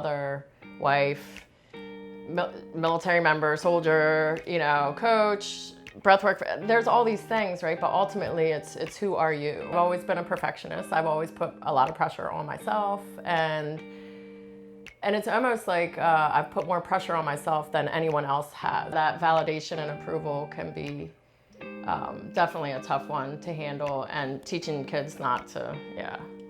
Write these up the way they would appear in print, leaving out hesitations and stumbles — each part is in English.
mother, wife, military member, soldier, coach, breathwork. There's all these things, right? But ultimately, it's who are you? I've always been a perfectionist. I've always put a lot of pressure on myself, and it's almost like I've put more pressure on myself than anyone else has. That validation and approval can be definitely a tough one to handle, and teaching kids not to,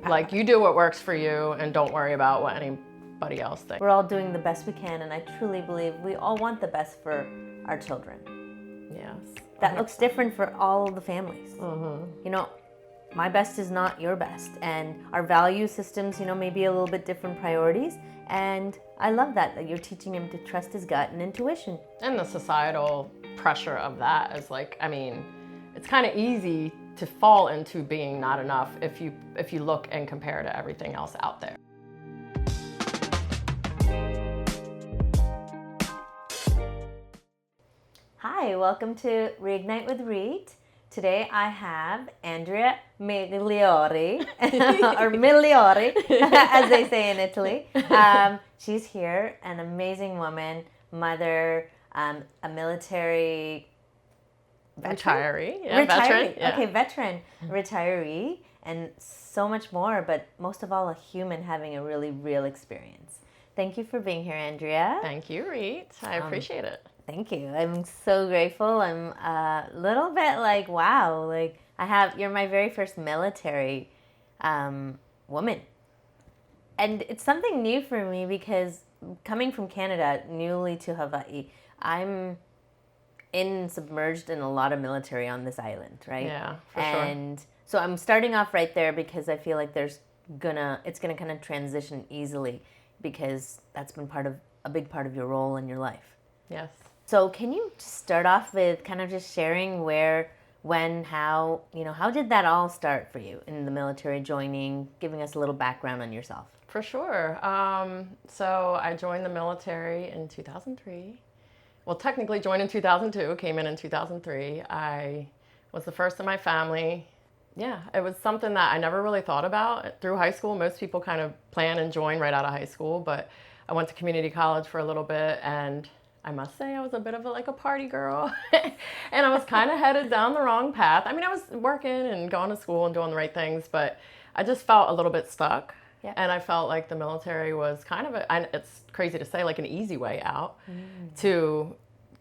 like, you do what works for you and don't worry about what anybody else thinks. We're all doing the best we can, and I truly believe we all want the best for our children. Yes. That looks different for all the families. Mm-hmm. My best is not your best, and our value systems, may be a little bit different priorities, and I love that you're teaching him to trust his gut and intuition. And the societal pressure of that is it's kind of easy to fall into being not enough if you look and compare to everything else out there. Hi, welcome to Reignite with Reet. Today I have Andrea Migliore, or Migliore, as they say in Italy. She's here, an amazing woman, mother, a military Retiree. Veteran. Yeah. Okay, veteran, retiree, and so much more, but most of all, a human having a really real experience. Thank you for being here, Andrea. Thank you, Reet. I appreciate it. Thank you. I'm so grateful. I'm a little bit like, wow, you're my very first military woman. And it's something new for me because coming from Canada, newly to Hawaii, I'm submerged in a lot of military on this island, right? Yeah, for sure. And so I'm starting off right there because I feel like it's gonna kind of transition easily because that's been a big part of your role in your life. Yes. So can you just start off with kind of just sharing where, when, how, how did that all start for you in the military, joining, giving us a little background on yourself? For sure. So I joined the military in 2003. Well, technically joined in 2002, came in 2003. I was the first in my family. Yeah, it was something that I never really thought about through high school. Most people kind of plan and join right out of high school, but I went to community college for a little bit, and I must say I was a bit of a party girl, and I was kind of headed down the wrong path. I mean, I was working and going to school and doing the right things, but I just felt a little bit stuck. Yeah. And I felt like the military was kind of it's crazy to say, like an easy way out to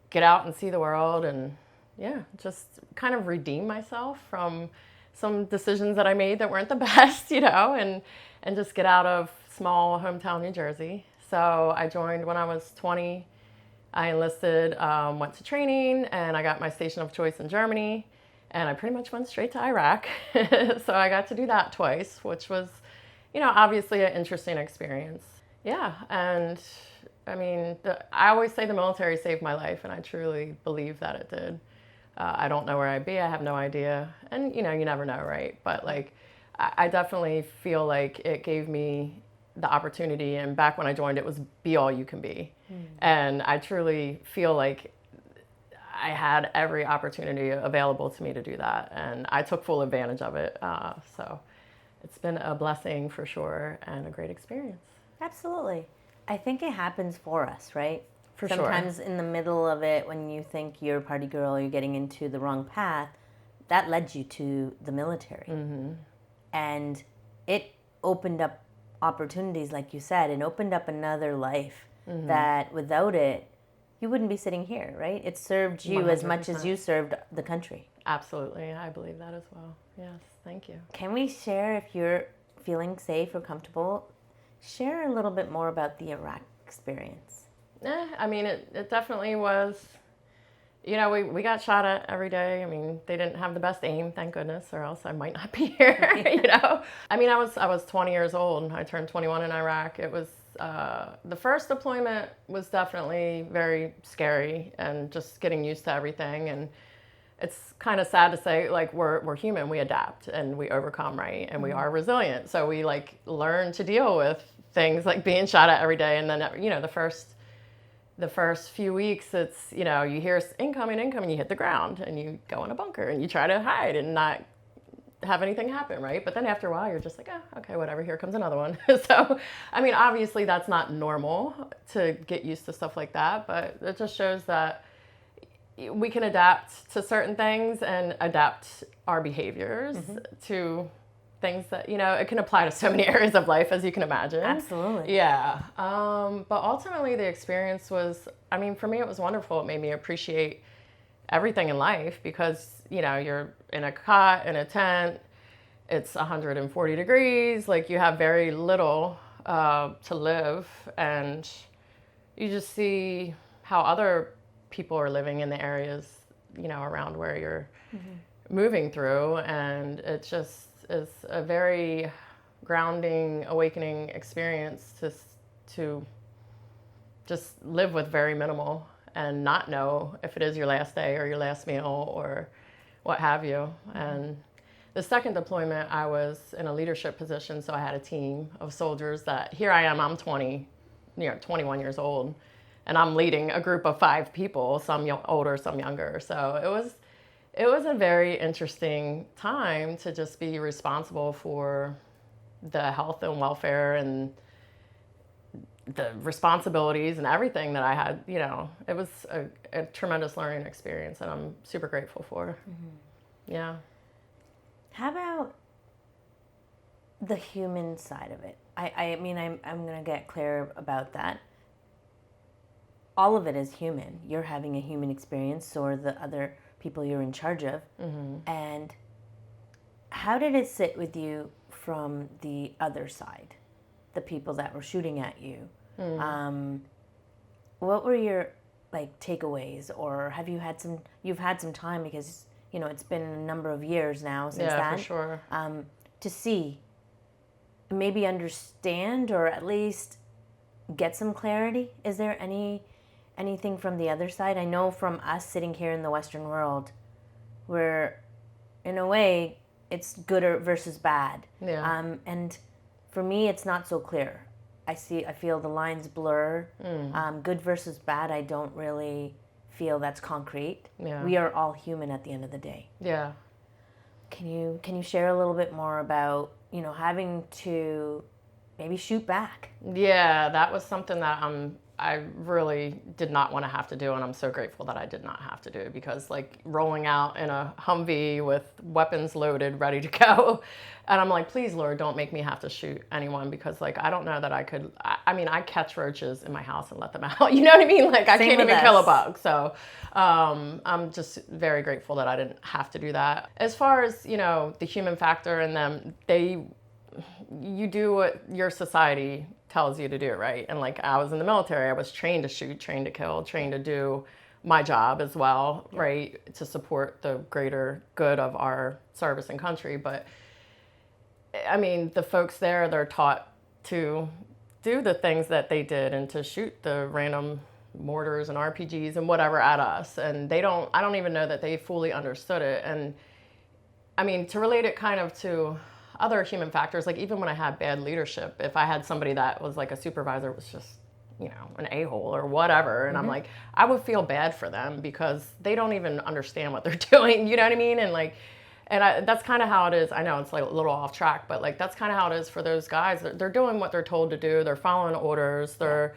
get out and see the world and, just kind of redeem myself from some decisions that I made that weren't the best, and just get out of small hometown New Jersey. So I joined when I was 20. I enlisted, went to training, and I got my station of choice in Germany, and I pretty much went straight to Iraq. So I got to do that twice, which was, obviously an interesting experience. Yeah, and I mean, I always say the military saved my life, and I truly believe that it did. I don't know where I'd be. I have no idea. And, you never know, right? But, I definitely feel like it gave me the opportunity, and back when I joined, it was be all you can be. And I truly feel like I had every opportunity available to me to do that, and I took full advantage of it. So it's been a blessing for sure, and a great experience. Absolutely. I think it happens for us, right? For sure. Sometimes in the middle of it, when you think you're a party girl, you're getting into the wrong path, that led you to the military. And it opened up opportunities, like you said, and opened up another life that without it, you wouldn't be sitting here, right? It served you 100%. As much as you served the country. Absolutely. I believe that as well. Yes. Thank you. Can we share, if you're feeling safe or comfortable, share a little bit more about the Iraq experience? I mean, it definitely was, we got shot at every day. I mean, they didn't have the best aim, thank goodness, or else I might not be here, I mean, I was 20 years old. I turned 21 in Iraq. It was, the first deployment was definitely very scary and just getting used to everything. And it's kind of sad to say, we're human, we adapt and we overcome, right? And we are resilient. So we learn to deal with things like being shot at every day. And then, the first few weeks, it's, you hear incoming, and you hit the ground and you go in a bunker and you try to hide and not have anything happen, right? But then after a while, you're just like, oh, okay, whatever, here comes another one. So, I mean, obviously that's not normal to get used to stuff like that, but it just shows that we can adapt to certain things and adapt our behaviors to things that, it can apply to so many areas of life, as you can imagine. Absolutely. Yeah. But ultimately the experience was, I mean, for me, it was wonderful. It made me appreciate everything in life because, you're in a cot, in a tent, it's 140 degrees, like you have very little to live, and you just see how other people are living in the areas, around where you're moving through, and it just is a very grounding, awakening experience to just live with very minimal and not know if it is your last day or your last meal or what have you. And the second deployment, I was in a leadership position, so I had a team of soldiers that, here I am, I'm 21 years old, and I'm leading a group of 5 people, some older, some younger. So it was a very interesting time to just be responsible for the health and welfare and the responsibilities and everything that I had. It was a tremendous learning experience that I'm super grateful for. Yeah. How about the human side of it? I mean, I'm going to get clear about that. All of it is human. You're having a human experience, or the other people you're in charge of. And how did it sit with you from the other side, the people that were shooting at you? What were your takeaways, or have you've had some time, because it's been a number of years now since that. Yeah, for sure. To see, maybe understand, or at least get some clarity. Is there anything from the other side? I know from us sitting here in the Western world, where in a way it's good versus bad. Yeah. And for me, it's not so clear. I feel the lines blur. Good versus bad, I don't really feel that's concrete. Yeah. We are all human at the end of the day. Yeah. Can you share a little bit more about, having to maybe shoot back? Yeah, that was something that I really did not want to have to do, and I'm so grateful that I did not have to do, because rolling out in a Humvee with weapons loaded, ready to go, and I'm like, please, Lord, don't make me have to shoot anyone, because I don't know that I could. I mean, I catch roaches in my house and let them out. You know what I mean? I can't even kill a bug. So I'm just very grateful that I didn't have to do that. As far as the human factor in them, you do what your society tells you to do, right? And I was in the military, I was trained to shoot, trained to kill, trained to do my job as well, right? To support the greater good of our service and country. But I mean, the folks there, they're taught to do the things that they did and to shoot the random mortars and RPGs and whatever at us. And I don't even know that they fully understood it. And I mean, to relate it kind of to other human factors, even when I had bad leadership, if I had somebody that was a supervisor was just, an a-hole or whatever, and I'm I would feel bad for them because they don't even understand what they're doing, you know what I mean? And that's kind of how it is. I know it's a little off track, but that's kind of how it is for those guys. They're doing what they're told to do. They're following orders. They're,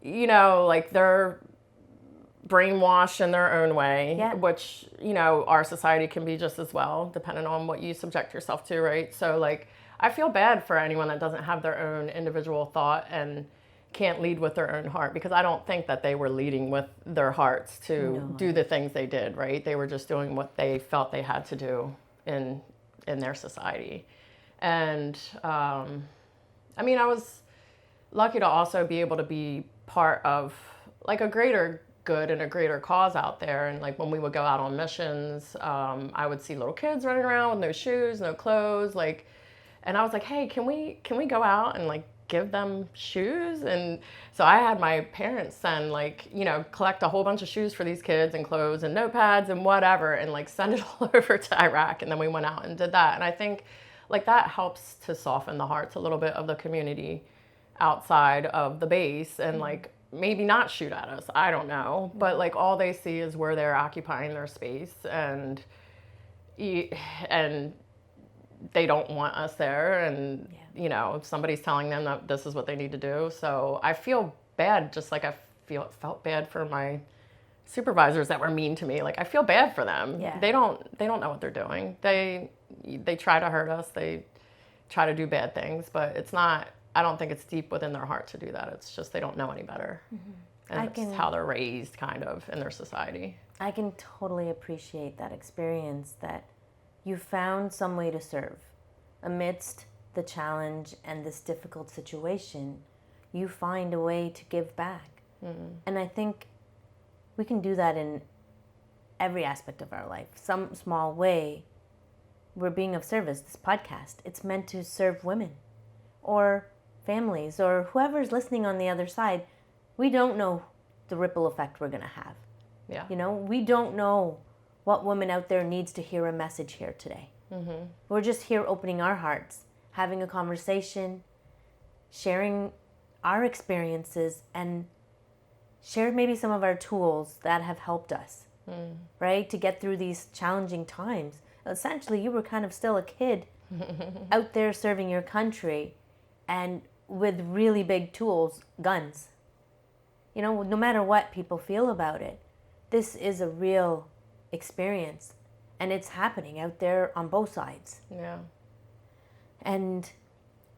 they're brainwashed in their own way, which, our society can be just as well, depending on what you subject yourself to, right? So, I feel bad for anyone that doesn't have their own individual thought and can't lead with their own heart, because I don't think that they were leading with their hearts to do the things they did, right? They were just doing what they felt they had to do in their society. And, I mean, I was lucky to also be able to be part of, a greater good and a greater cause out there. And when we would go out on missions, I would see little kids running around with no shoes, no clothes, and I was like, hey, can we go out and give them shoes? And so I had my parents send collect a whole bunch of shoes for these kids and clothes and notepads and whatever, and send it all over to Iraq. And then we went out and did that. And I think that helps to soften the hearts a little bit of the community outside of the base, and maybe not shoot at us, I don't know, but all they see is where they're occupying their space, and they don't want us there, and you know, if somebody's telling them that this is what they need to do. So I feel bad, just like I felt bad for my supervisors that were mean to me. Like, I feel bad for them. Yeah. They don't know what they're doing. They try to hurt us. They try to do bad things, but it's not, I don't think it's deep within their heart to do that. It's just they don't know any better. And it's how they're raised, kind of, in their society. I can totally appreciate that experience, that you found some way to serve. Amidst the challenge and this difficult situation, you find a way to give back. And I think we can do that in every aspect of our life. Some small way, we're being of service. This podcast, it's meant to serve women or families or whoever's listening on the other side. We don't know the ripple effect we're going to have. Yeah. You know, we don't know what woman out there needs to hear a message here today. We're just here opening our hearts, having a conversation, sharing our experiences, and share maybe some of our tools that have helped us, right, to get through these challenging times. Essentially, you were kind of still a kid out there serving your country, and with really big tools, guns. You know, no matter what people feel about it, this is a real experience, and it's happening out there on both sides. Yeah. And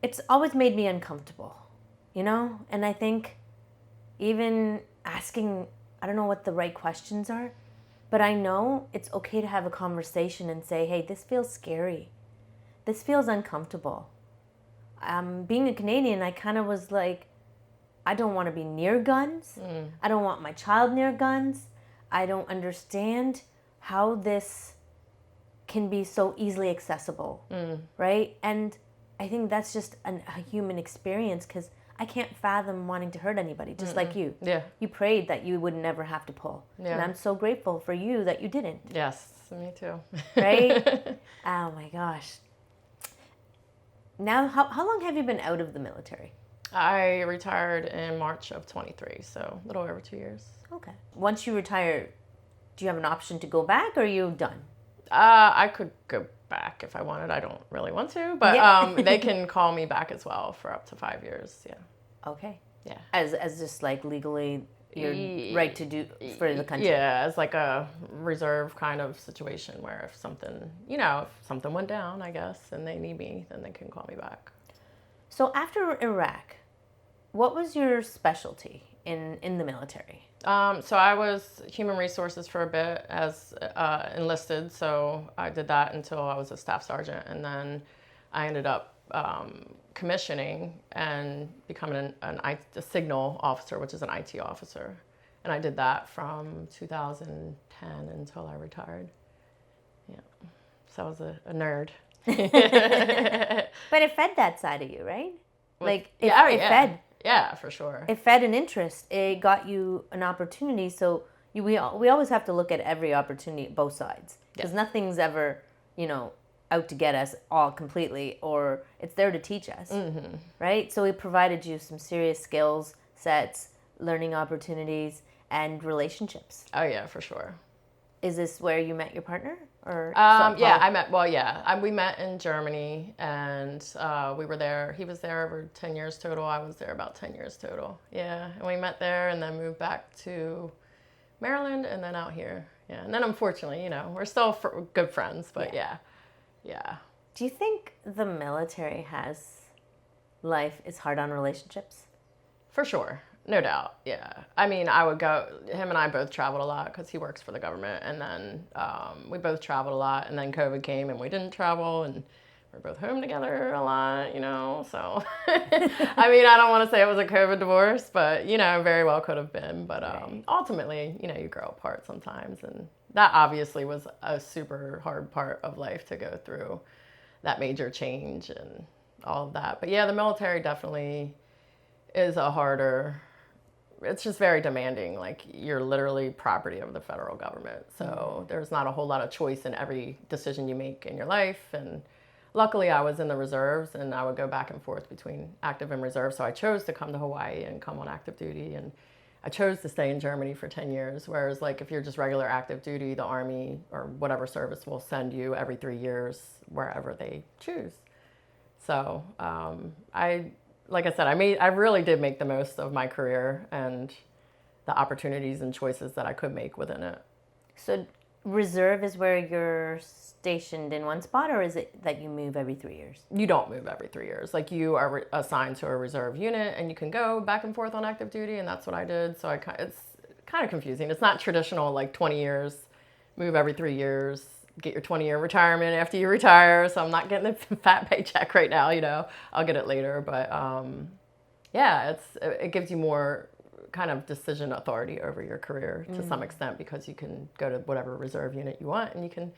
it's always made me uncomfortable, you know? And I think even asking, I don't know what the right questions are, but I know it's okay to have a conversation and say, hey, this feels scary. This feels uncomfortable. Being a Canadian, I kind of was like, I don't want to be near guns. I don't want my child near guns. I don't understand how this can be so easily accessible, right? And I think that's just a human experience, because I can't fathom wanting to hurt anybody, just like you. Yeah. You prayed that you would never have to pull. Yeah. And I'm so grateful for you that you didn't. Yes, me too. Right? Oh my gosh. Now, how long have you been out of the military? I retired in March of 23, so a little over 2 years. Okay. Once you retire, do you have an option to go back, or are you done? I could go back if I wanted. I don't really want to, but they can call me back as well for up to 5 years. Yeah. Okay. Yeah. As just like legally your right to do for the country. Yeah, as like a reserve kind of situation where if something, you know, if something went down, I guess, and they need me, then they can call me back. So after Iraq, what was your specialty in the military? So I was human resources for a bit as enlisted. So I did that until I was a staff sergeant, and then I ended up commissioning and becoming a signal officer, which is an IT officer. And I did that from 2010 until I retired. Yeah. So I was a nerd. But it fed that side of you, right? Like, it fed. Yeah, for sure. It fed an interest. It got you an opportunity. So we always have to look at every opportunity, both sides. Because nothing's ever, you know, out to get us all completely, or it's there to teach us, right? So it provided you some serious skills sets, learning opportunities, and relationships. Oh, yeah, for sure. Is this where you met your partner? Or we met in Germany, and we were there. He was there over 10 years total. I was there about 10 years total. Yeah, and we met there and then moved back to Maryland and then out here. Yeah, and then unfortunately, you know, we're still good friends, but yeah. Do you think the military life is hard on relationships? For sure. No doubt, yeah. I mean, him and I both traveled a lot because he works for the government, and then we both traveled a lot, and then COVID came and we didn't travel, and we're both home together a lot, you know, so. I mean, I don't want to say it was a COVID divorce, but, you know, very well could have been, but ultimately, you know, you grow apart sometimes, and that obviously was a super hard part of life to go through, that major change and all of that. But yeah, the military definitely is it's just very demanding. Like, you're literally property of the federal government. So there's not a whole lot of choice in every decision you make in your life. And luckily I was in the reserves, and I would go back and forth between active and reserve. So I chose to come to Hawaii and come on active duty. And I chose to stay in Germany for 10 years, whereas like if you're just regular active duty, the Army or whatever service will send you every 3 years wherever they choose. So like I said, I really did make the most of my career and the opportunities and choices that I could make within it. So reserve is where you're stationed in one spot, or is it that you move every 3 years? You don't move every 3 years. Like you are assigned to a reserve unit and you can go back and forth on active duty, and that's what I did. So it's kind of confusing. It's not traditional like 20 years, move every 3 years, get your 20-year retirement after you retire. So I'm not getting a fat paycheck right now, I'll get it later. But yeah, it gives you more kind of decision authority over your career to some extent, because you can go to whatever reserve unit you want and you can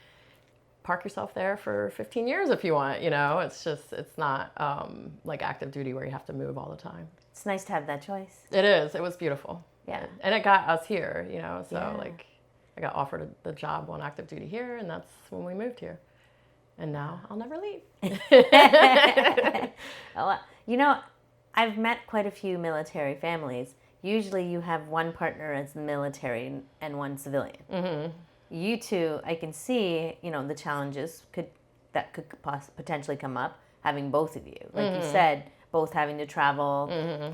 park yourself there for 15 years if you want. It's not like active duty where you have to move all the time. It's nice to have that choice. It is. It was beautiful. Yeah. And it got us here, so Yeah. like I got offered the job on active duty here, and that's when we moved here. And now I'll never leave. I've met quite a few military families. Usually you have one partner as the military and one civilian. Mm-hmm. You two, I can see, the challenges could potentially come up having both of you. Like you said, both having to travel. Mm-hmm.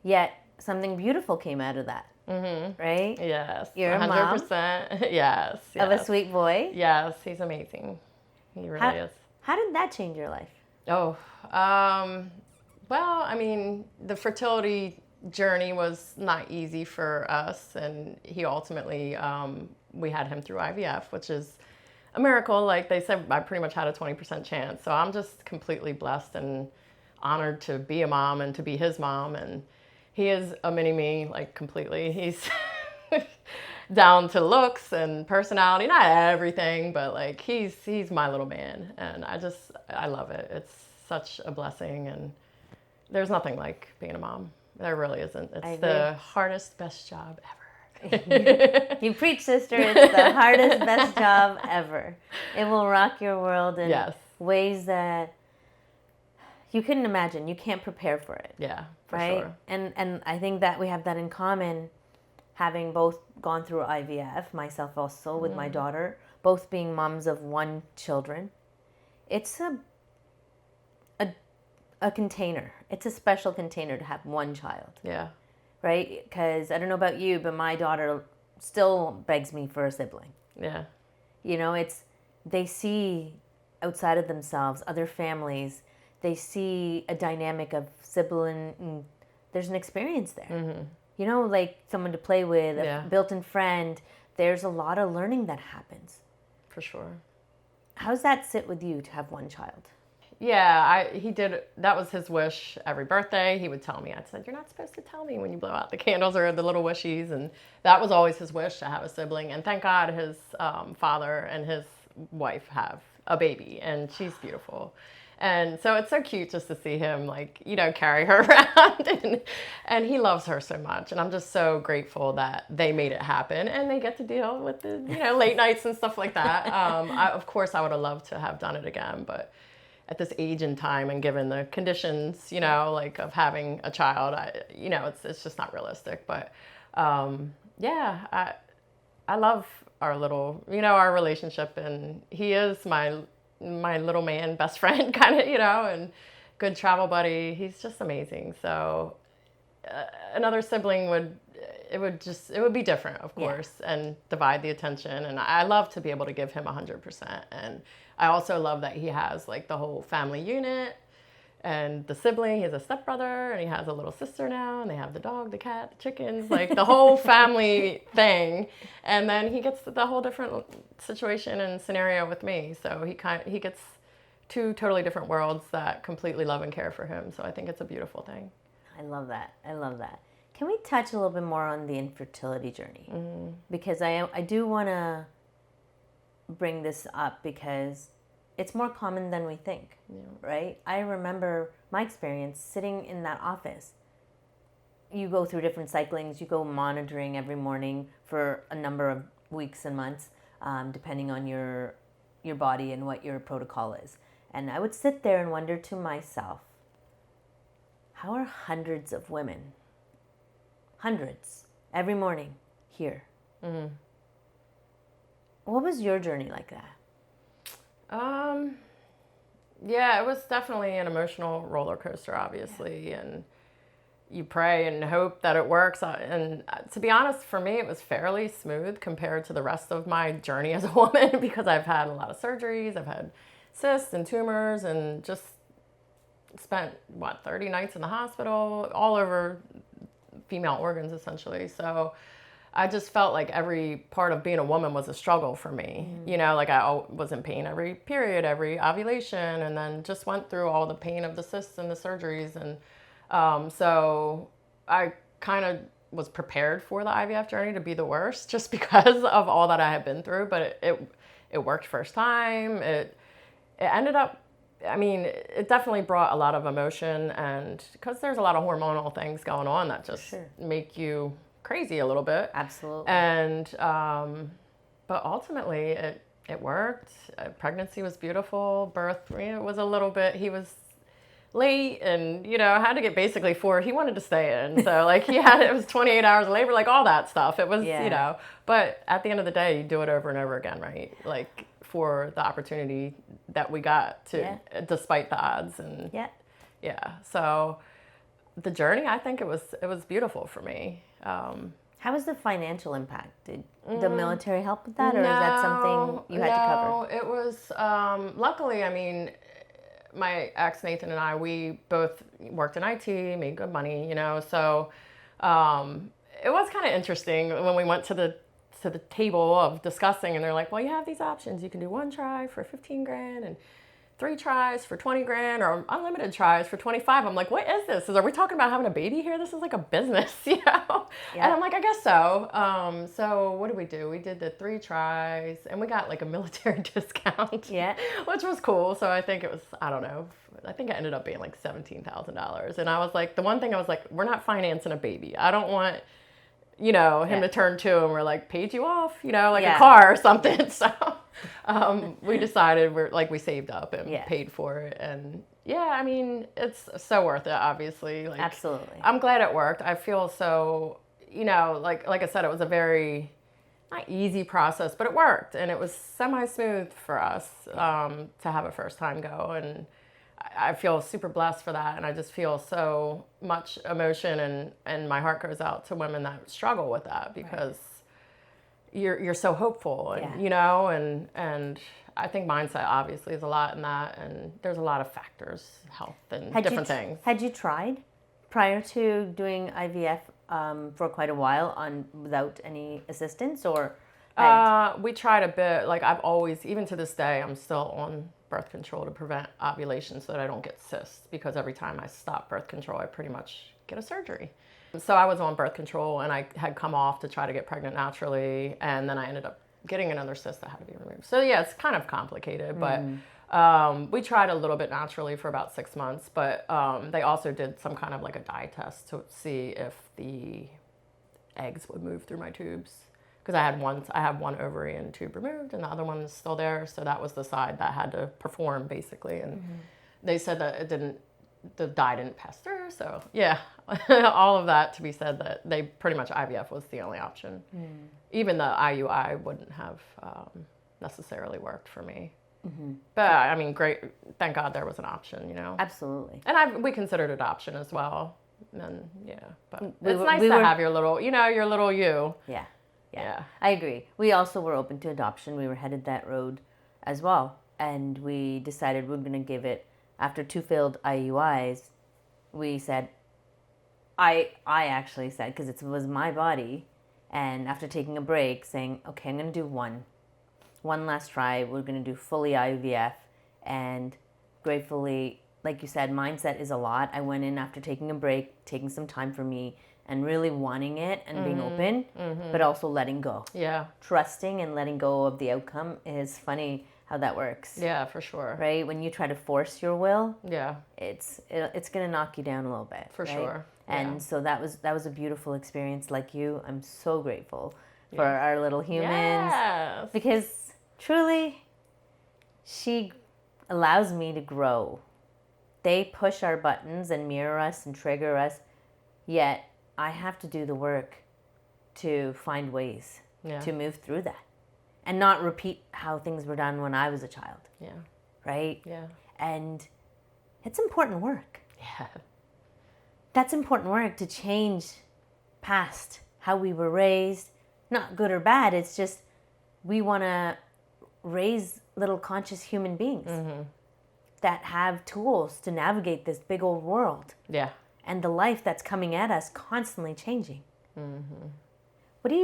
Yet something beautiful came out of that. Mm-hmm. Right? Yes. You're 100%. A mom. Yes. Of a sweet boy. Yes, he's amazing. He really is. How did that change your life? Oh, well, I mean, the fertility journey was not easy for us, and he ultimately, we had him through IVF, which is a miracle. Like they said, I pretty much had a 20% chance. So I'm just completely blessed and honored to be a mom and to be his mom. And he is a mini me, like completely. He's down to looks and personality, not everything, but like he's my little man, and I love it. It's such a blessing, and there's nothing like being a mom. There really isn't. It's the hardest, best job ever. You preach, sister. It's the hardest, best job ever. It will rock your world in ways that you couldn't imagine. You can't prepare for it. Yeah, for right? sure. And I think that we have that in common, having both gone through IVF, myself also with my daughter, both being moms of one children. It's a container. It's a special container to have one child. Yeah. Right? Because I don't know about you, but my daughter still begs me for a sibling. Yeah. They see outside of themselves, other families, they see a dynamic of sibling, and there's an experience there. Mm-hmm. Like someone to play with, a built-in friend. There's a lot of learning that happens. For sure. How's that sit with you to have one child? Yeah, that was his wish every birthday. He would tell me, I said, you're not supposed to tell me when you blow out the candles or the little wishies. And that was always his wish, to have a sibling. And thank God his father and his wife have a baby, and she's beautiful. And so it's so cute just to see him, carry her around. And he loves her so much. And I'm just so grateful that they made it happen. And they get to deal with the, late nights and stuff like that. Of course, I would have loved to have done it again. But at this age and time, and given the conditions, of having a child, it's just not realistic. But I love our little, our relationship. And he is my little man, best friend, kind of, and good travel buddy. He's just amazing. So another sibling would be different, of course, and divide the attention. And I love to be able to give him 100%. And I also love that he has the whole family unit and the sibling. He has a stepbrother, and he has a little sister now, and they have the dog, the cat, the chickens, the whole family thing. And then he gets the whole different situation and scenario with me. So he gets two totally different worlds that completely love and care for him. So I think it's a beautiful thing. I love that. Can we touch a little bit more on the infertility journey? Mm-hmm. Because I do want to bring this up, because it's more common than we think, right? I remember my experience sitting in that office. You go through different cyclings. You go monitoring every morning for a number of weeks and months, depending on your body and what your protocol is. And I would sit there and wonder to myself, how are hundreds of women, every morning here. Mm-hmm. What was your journey like that? Yeah, it was definitely an emotional roller coaster, obviously, and you pray and hope that it works. And to be honest, for me, it was fairly smooth compared to the rest of my journey as a woman because I've had a lot of surgeries, I've had cysts and tumors, and just spent 30 nights in the hospital, all over female organs essentially. So I just felt like every part of being a woman was a struggle for me. You know, like I was in pain every period, every ovulation, and then just went through all the pain of the cysts and the surgeries. And so I kind of was prepared for the IVF journey to be the worst just because of all that I had been through. But it worked first time. It ended up, I mean, it definitely brought a lot of emotion, and because there's a lot of hormonal things going on that just make you crazy a little bit. Absolutely. And but ultimately it worked. Pregnancy was beautiful. Birth, was a little bit, he was late, and I had to get basically 4. He wanted to stay in, so like it was 28 hours of labor, like all that stuff. It was but at the end of the day, you do it over and over again, right? Like for the opportunity that we got to, despite the odds. And so the journey, I think it was beautiful for me. How was the financial impact? Did the military help with that, or is that something you had to cover? No, it was, luckily, I mean, my ex Nathan and I, we both worked in IT, made good money, so it was kind of interesting when we went to the table of discussing, and they're like, well, you have these options. You can do 1 try for 15 grand and 3 tries for 20 grand, or unlimited tries for 25. I'm like, what is this? Are we talking about having a baby here? This is like a business, And I'm like, I guess so. So what did we do? We did the 3 tries, and we got like a military discount, which was cool. So I think it was, I don't know, I think it ended up being like $17,000. And I was like, the one thing I was like, we're not financing a baby. I don't want him to turn 2 and we're like, paid you off, like a car or something. So we decided we saved up and paid for it. And I mean, it's so worth it, obviously. Like, absolutely. I'm glad it worked. I feel so, like I said, it was a very, not easy process, but it worked. And it was semi-smooth for us to have a first time go. And I feel super blessed for that, and I just feel so much emotion, and my heart goes out to women that struggle with that, because you're so hopeful, and and I think mindset obviously is a lot in that, and there's a lot of factors, health and different things. Had you tried prior to doing IVF for quite a while without any assistance, or? We tried a bit. Like I've always, even to this day, I'm still on birth control to prevent ovulation so that I don't get cysts, because every time I stop birth control, I pretty much get a surgery. So I was on birth control, and I had come off to try to get pregnant naturally, and then I ended up getting another cyst that had to be removed. So it's kind of complicated, but we tried a little bit naturally for about 6 months, but they also did some kind of like a dye test to see if the eggs would move through my tubes. Because I had one ovary and tube removed, and the other one is still there. So that was the side that had to perform, basically. And they said that the dye didn't pass through. So all of that to be said, that they pretty much, IVF was the only option. Even the IUI wouldn't have necessarily worked for me. But I mean, great. Thank God there was an option, Absolutely. And we considered adoption as well. And but it's nice to have your little, your little you. Yeah, I agree. We also were open to adoption. We were headed that road as well. And we decided we're going to give it, after 2 failed IUIs, we said, I actually said, because it was my body, and after taking a break, saying, okay, I'm going to do one last try. We're going to do fully IVF. And gratefully, like you said, mindset is a lot. I went in after taking a break, taking some time for me, and really wanting it and being open, but also letting go. Trusting and letting go of the outcome is funny how that works. Yeah, for sure. Right? When you try to force your will, it's going to knock you down a little bit. For sure. And so that was a beautiful experience. Like you, I'm so grateful for our little humans. Because truly, she allows me to grow. They push our buttons and mirror us and trigger us, yet I have to do the work to find ways Yeah. to move through that and not repeat how things were done when I was a child. Yeah. Right? Yeah. And it's important work. Yeah. That's important work to change past how we were raised. Not good or bad. It's just we want to raise little conscious human beings that have tools to navigate this big old world. Yeah. And the life that's coming at us constantly changing. What do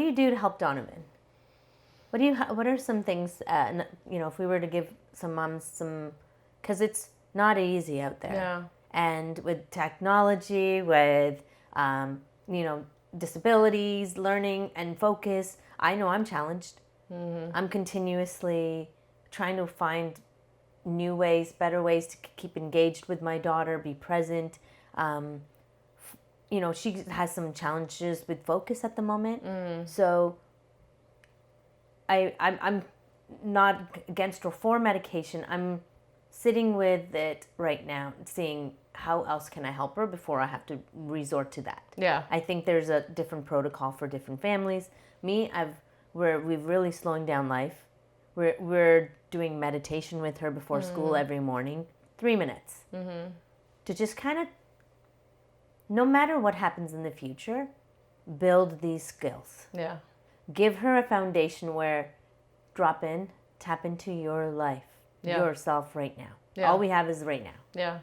you do to help Donovan? What are some things, if we were to give some moms some, because it's not easy out there. Yeah. And with technology, with, disabilities, learning and focus, I know I'm challenged. I'm continuously trying to find new ways, better ways to keep engaged with my daughter, be present. She has some challenges with focus at the moment. So I'm not against or for medication. I'm sitting with it right now, seeing how else can I help her before I have to resort to that. Yeah. I think there's a different protocol for different families. We've really slowing down life. We're doing meditation with her before school every morning, 3 minutes, to just kind of, no matter what happens in the future, build these skills. Yeah. Give her a foundation where drop in, tap into your life, yourself right now. Yeah. All we have is right now. Yeah.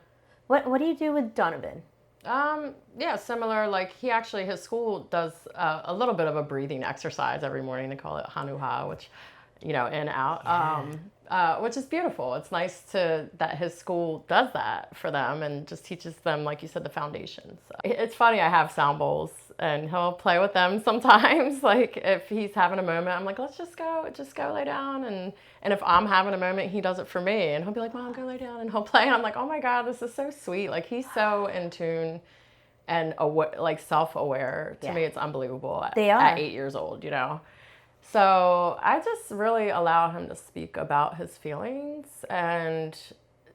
What do you do with Donovan? Yeah, similar. Like his school does a little bit of a breathing exercise every morning. They call it Hanuha, which, in and out, which is beautiful. It's nice that his school does that for them and just teaches them, like you said, the foundations. It's funny. I have sound bowls and he'll play with them sometimes. Like if he's having a moment, I'm like, let's just go lay down. And if I'm having a moment, he does it for me and he'll be like, Mom, go lay down, and he'll play. And I'm like, oh my God, this is so sweet. Like he's so in tune and self-aware. To me, it's unbelievable. They are. At 8 years old, So I just really allow him to speak about his feelings and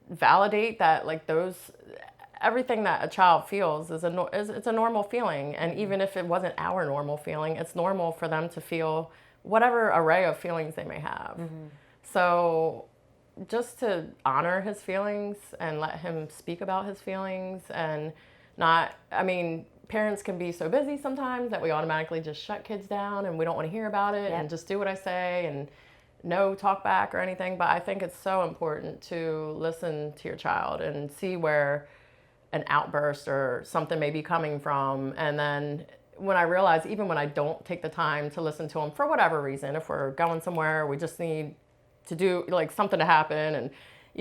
validate that everything that a child feels it's a normal feeling. And even if it wasn't our normal feeling, it's normal for them to feel whatever array of feelings they may have. So just to honor his feelings and let him speak about his feelings and parents can be so busy sometimes that we automatically just shut kids down and we don't want to hear about it and just do what I say and no talk back or anything. But I think it's so important to listen to your child and see where an outburst or something may be coming from. And then when I realize, even when I don't take the time to listen to them for whatever reason, if we're going somewhere, we just need to do something to happen. And,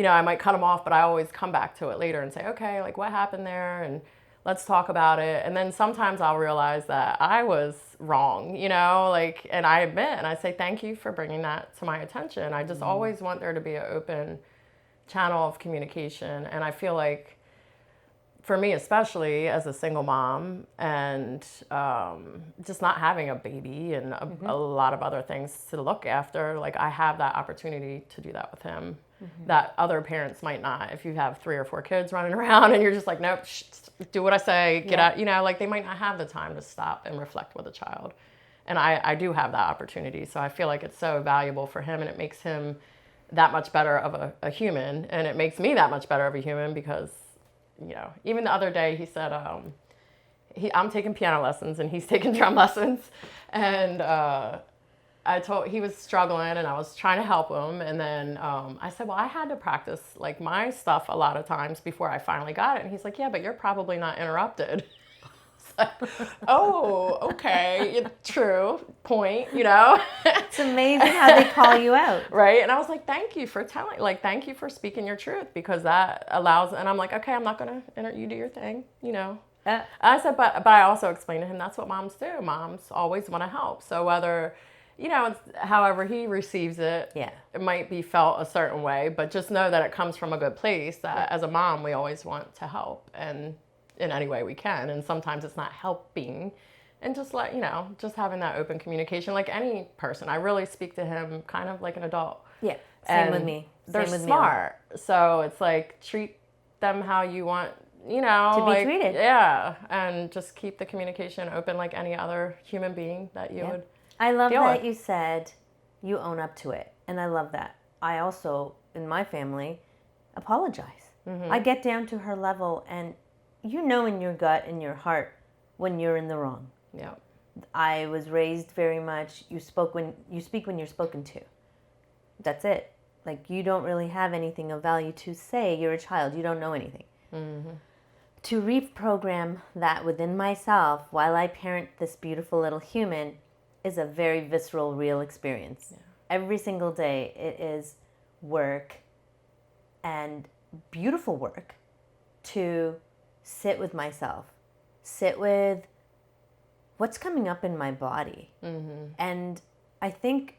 I might cut them off, but I always come back to it later and say, okay, what happened there? And let's talk about it. And then sometimes I'll realize that I was wrong, and I admit, and I say, thank you for bringing that to my attention. I just always want there to be an open channel of communication. And I feel like for me, especially as a single mom and just not having a baby and a lot of other things to look after, I have that opportunity to do that with him that other parents might not. If you have 3 or 4 kids running around and you're just like, nope, do what I say, get out, they might not have the time to stop and reflect with a child. And I do have that opportunity. So I feel like it's so valuable for him, and it makes him that much better of a human. And it makes me that much better of a human because, even the other day he said, I'm taking piano lessons and he's taking drum lessons. And he was struggling and I was trying to help him. And then I said, well, I had to practice my stuff a lot of times before I finally got it. And he's like, yeah, but you're probably not interrupted. Oh, okay. True. Point, It's amazing how they call you out. Right. And I was like, thank you for thank you for speaking your truth, because that allows, and I'm like, okay, I'm not going to, you do your thing, I said, but I also explained to him, that's what moms do. Moms always want to help. So whether, it's however he receives it, it might be felt a certain way, but just know that it comes from a good place, that as a mom, we always want to help and in any way we can. And sometimes it's not helping, and just just having that open communication, like any person. I really speak to him kind of like an adult. Yeah. Same with me. They're smart. So it's treat them how you want, you know, to be like, treated. Yeah, and just keep the communication open like any other human being that you would. I love deal that with. you said you own up to it, and I love that. I also, in my family, apologize. I get down to her level, and you know in your gut, in your heart, when you're in the wrong. Yeah. I was raised very much, you speak when you're spoken to. That's it. Like, you don't really have anything of value to say. You're a child. You don't know anything. To reprogram that within myself while I parent this beautiful little human is a very visceral, real experience. Yeah. Every single day it is work, and beautiful work, to sit with myself, sit with what's coming up in my body. And I think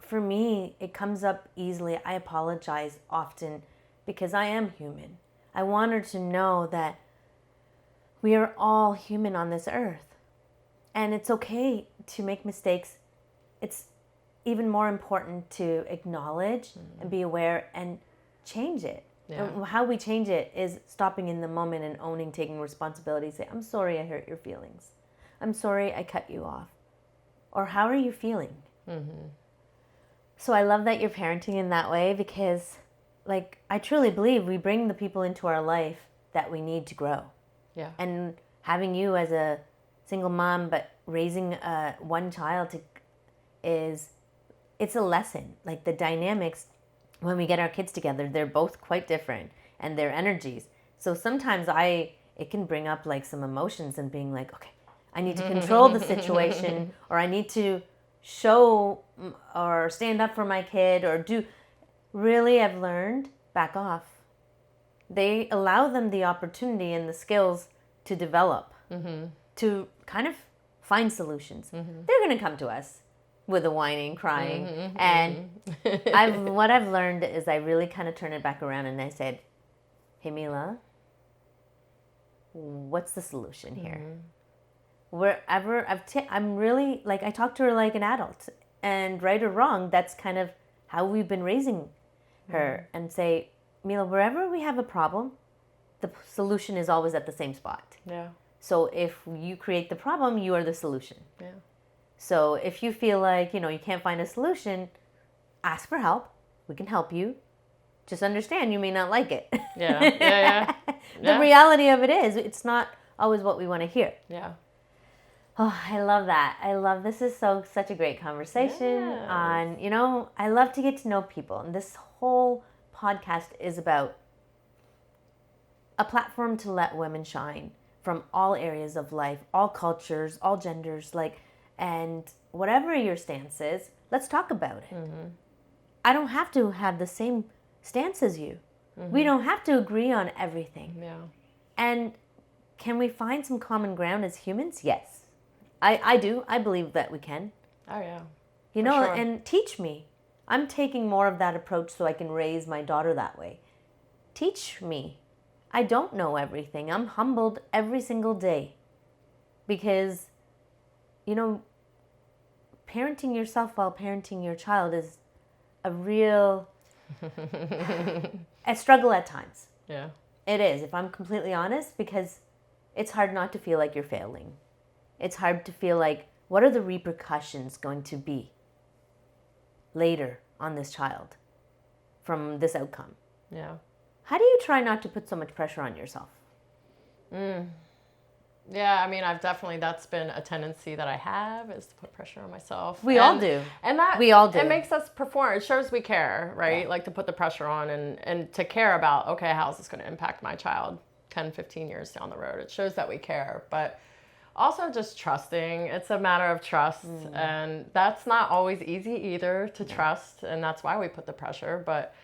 for me, it comes up easily. I apologize often because I am human. I want her to know that we are all human on this earth. And it's okay to make mistakes. It's even more important to acknowledge and be aware and change it. Yeah. And how we change it is stopping in the moment and owning, taking responsibility. Say, I'm sorry I hurt your feelings. I'm sorry I cut you off. Or how are you feeling? So I love that you're parenting in that way, because like, I truly believe we bring the people into our life that we need to grow. Yeah. And having you as a single mom, but raising one child it's a lesson. Like, the dynamics when we get our kids together, they're both quite different, and their energies. So sometimes it can bring up like some emotions and being like, okay, I need to control the situation, or I need to show or stand up for my kid, or do. Really, I've learned, back off. They allow them the opportunity and the skills to develop, to kind of find solutions. They're going to come to us with a whining, crying. And what I've learned is I really kind of turn it back around, and I said, hey, Mila, what's the solution here? Wherever I'm really, like, I talk to her like an adult, and right or wrong, that's kind of how we've been raising her, and say, Mila, wherever we have a problem, the solution is always at the same spot. Yeah. So if you create the problem, you are the solution. Yeah. So if you feel like, you can't find a solution, ask for help. We can help you. Just understand you may not like it. Yeah. The reality of it is, it's not always what we want to hear. Yeah. Oh, I love that. This is such a great conversation on, I love to get to know people. And this whole podcast is about a platform to let women shine from all areas of life, all cultures, all genders, and whatever your stance is, let's talk about it. I don't have to have the same stance as you. We don't have to agree on everything. Yeah. And can we find some common ground as humans? Yes. I do. I believe that we can. Oh, yeah. Sure. And teach me. I'm taking more of that approach so I can raise my daughter that way. Teach me. I don't know everything. I'm humbled every single day. Because, parenting yourself while parenting your child is a real a struggle at times. Yeah. It is, if I'm completely honest, because it's hard not to feel like you're failing. It's hard to feel like, what are the repercussions going to be later on this child from this outcome? Yeah. How do you try not to put so much pressure on yourself? Yeah, I mean, that's been a tendency that I have, is to put pressure on myself. We all do. And that, we all do. It makes us perform. It shows we care, right? Yeah. Like, to put the pressure on and to care about, okay, how's this going to impact my child 10, 15 years down the road? It shows that we care. But also just trusting. It's a matter of trust. And that's not always easy either to trust. And that's why we put the pressure. But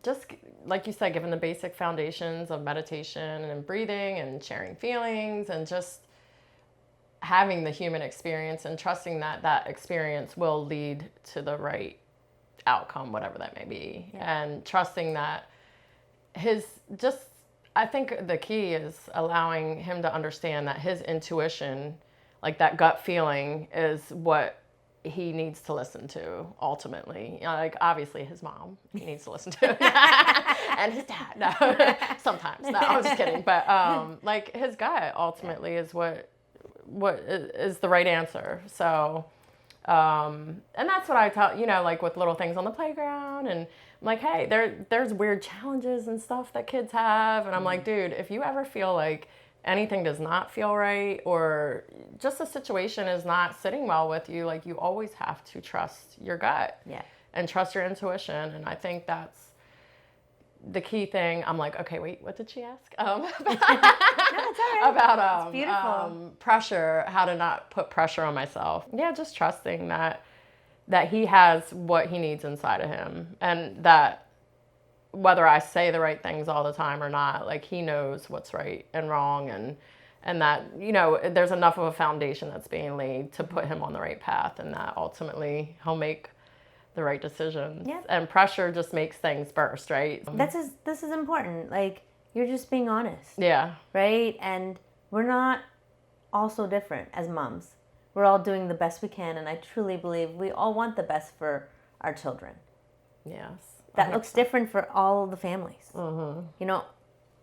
just like you said, given the basic foundations of meditation and breathing and sharing feelings, and just having the human experience and trusting that that experience will lead to the right outcome, whatever that may be. Yeah. And trusting that I think the key is allowing him to understand that his intuition, like that gut feeling, is what he needs to listen to ultimately. Like, obviously his mom he needs to listen to. And his dad. No, sometimes. No, I'm just kidding. But like his gut ultimately is what is the right answer. So, and that's what I tell, like with little things on the playground, and I'm like, hey, there's weird challenges and stuff that kids have. And I'm like, dude, if you ever feel like anything does not feel right, or just a situation is not sitting well with you, like you always have to trust your gut. Yeah. And trust your intuition. And I think that's the key thing. I'm like, okay, wait, what did she ask? No, it's all right. About It's beautiful. pressure, how to not put pressure on myself. Yeah, just trusting that he has what he needs inside of him, and that whether I say the right things all the time or not, like he knows what's right and wrong, and that, there's enough of a foundation that's being laid to put him on the right path, and that ultimately he'll make the right decisions. Yep. And pressure just makes things burst, right? This is important. Like, you're just being honest. Yeah. Right? And we're not all so different as moms. We're all doing the best we can, and I truly believe we all want the best for our children. Yes. That looks different for all the families.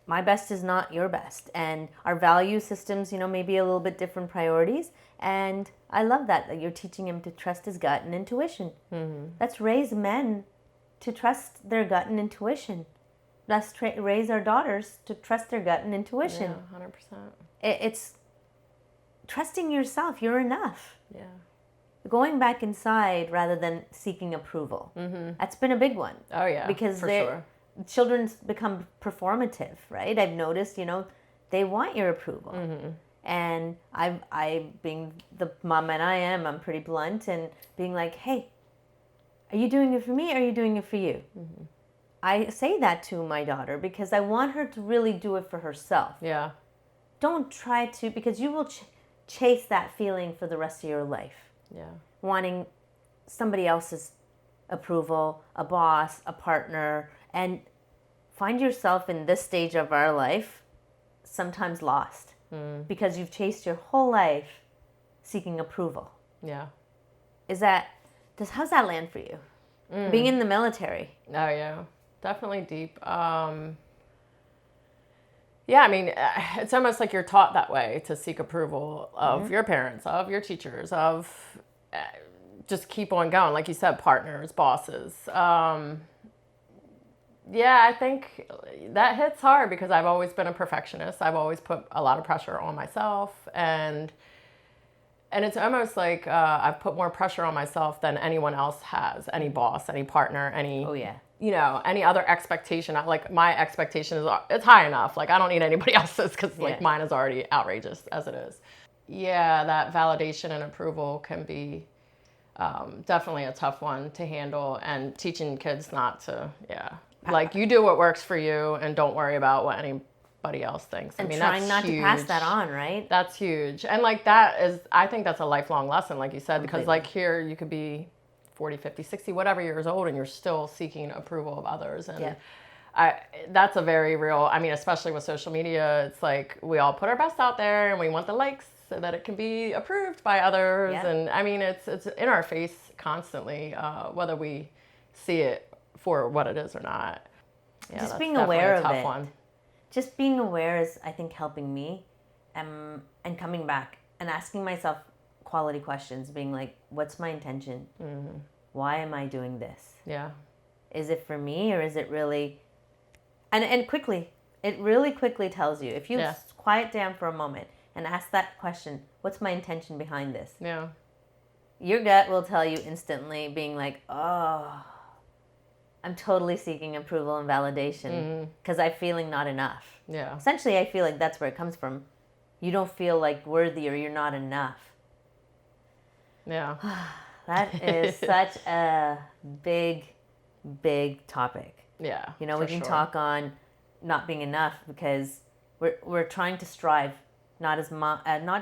My best is not your best, and our value systems, may be a little bit different priorities. And I love that you're teaching him to trust his gut and intuition. Let's raise men to trust their gut and intuition. Let's raise our daughters to trust their gut and intuition. Yeah, 100%. It's trusting yourself. You're enough. Yeah. Going back inside rather than seeking approval. That's been a big one. Oh, yeah, because for sure. Children become performative, right? I've noticed, they want your approval. And I being the mom that I am, I'm pretty blunt, and being like, hey, are you doing it for me, or are you doing it for you? I say that to my daughter because I want her to really do it for herself. Yeah. Don't try to, because you will chase that feeling for the rest of your life. Yeah. Wanting somebody else's approval, a boss, a partner, and find yourself in this stage of our life sometimes lost because you've chased your whole life seeking approval. Yeah. How's that land for you? Being in the military. Oh, yeah. Definitely deep. Yeah, I mean, it's almost like you're taught that way, to seek approval of your parents, of your teachers, of just keep on going. Like you said, partners, bosses. Yeah, I think that hits hard because I've always been a perfectionist. I've always put a lot of pressure on myself, and it's almost like I've put more pressure on myself than anyone else has. Any boss, any partner, any any other expectation. Like my expectation it's high enough. Like I don't need anybody else's because like mine is already outrageous as it is. Yeah, that validation and approval can be definitely a tough one to handle, and teaching kids not to like you do what works for you and don't worry about what anybody else thinks. And trying not to pass that on, right? That's huge. And like I think that's a lifelong lesson, like you said, because like here you could be 40, 50, 60, whatever years old, and you're still seeking approval of others. And that's a very real, I mean, especially with social media, it's like we all put our best out there and we want the likes so that it can be approved by others. Yeah. And I mean, it's in our face constantly, whether we see it for what it is or not. Yeah, just being aware of it. One. Just being aware is, I think, helping me, and coming back and asking myself quality questions, being like, what's my intention? Why am I doing this? Yeah. Is it for me, or is it really... And quickly, it really quickly tells you. If you quiet down for a moment and ask that question, what's my intention behind this? Yeah. Your gut will tell you instantly, being like, oh, I'm totally seeking approval and validation because I'm feeling not enough. Yeah. Essentially, I feel like that's where it comes from. You don't feel like worthy, or you're not enough. Yeah. That is such a big, big topic. Yeah. We can talk on not being enough because we're trying to strive, not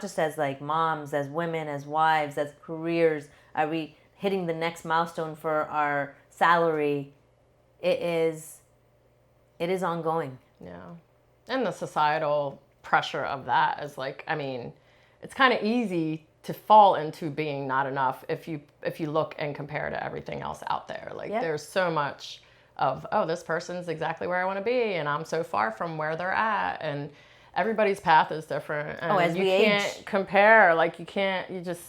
just as like moms, as women, as wives, as careers. Are we hitting the next milestone for our salary? It is ongoing. Yeah. And the societal pressure of that is like, I mean, it's kind of easy to fall into being not enough if you look and compare to everything else out there. Like there's so much of, oh, this person's exactly where I want to be, and I'm so far from where they're at, and everybody's path is different, and as you we can't age. compare. Like, you just,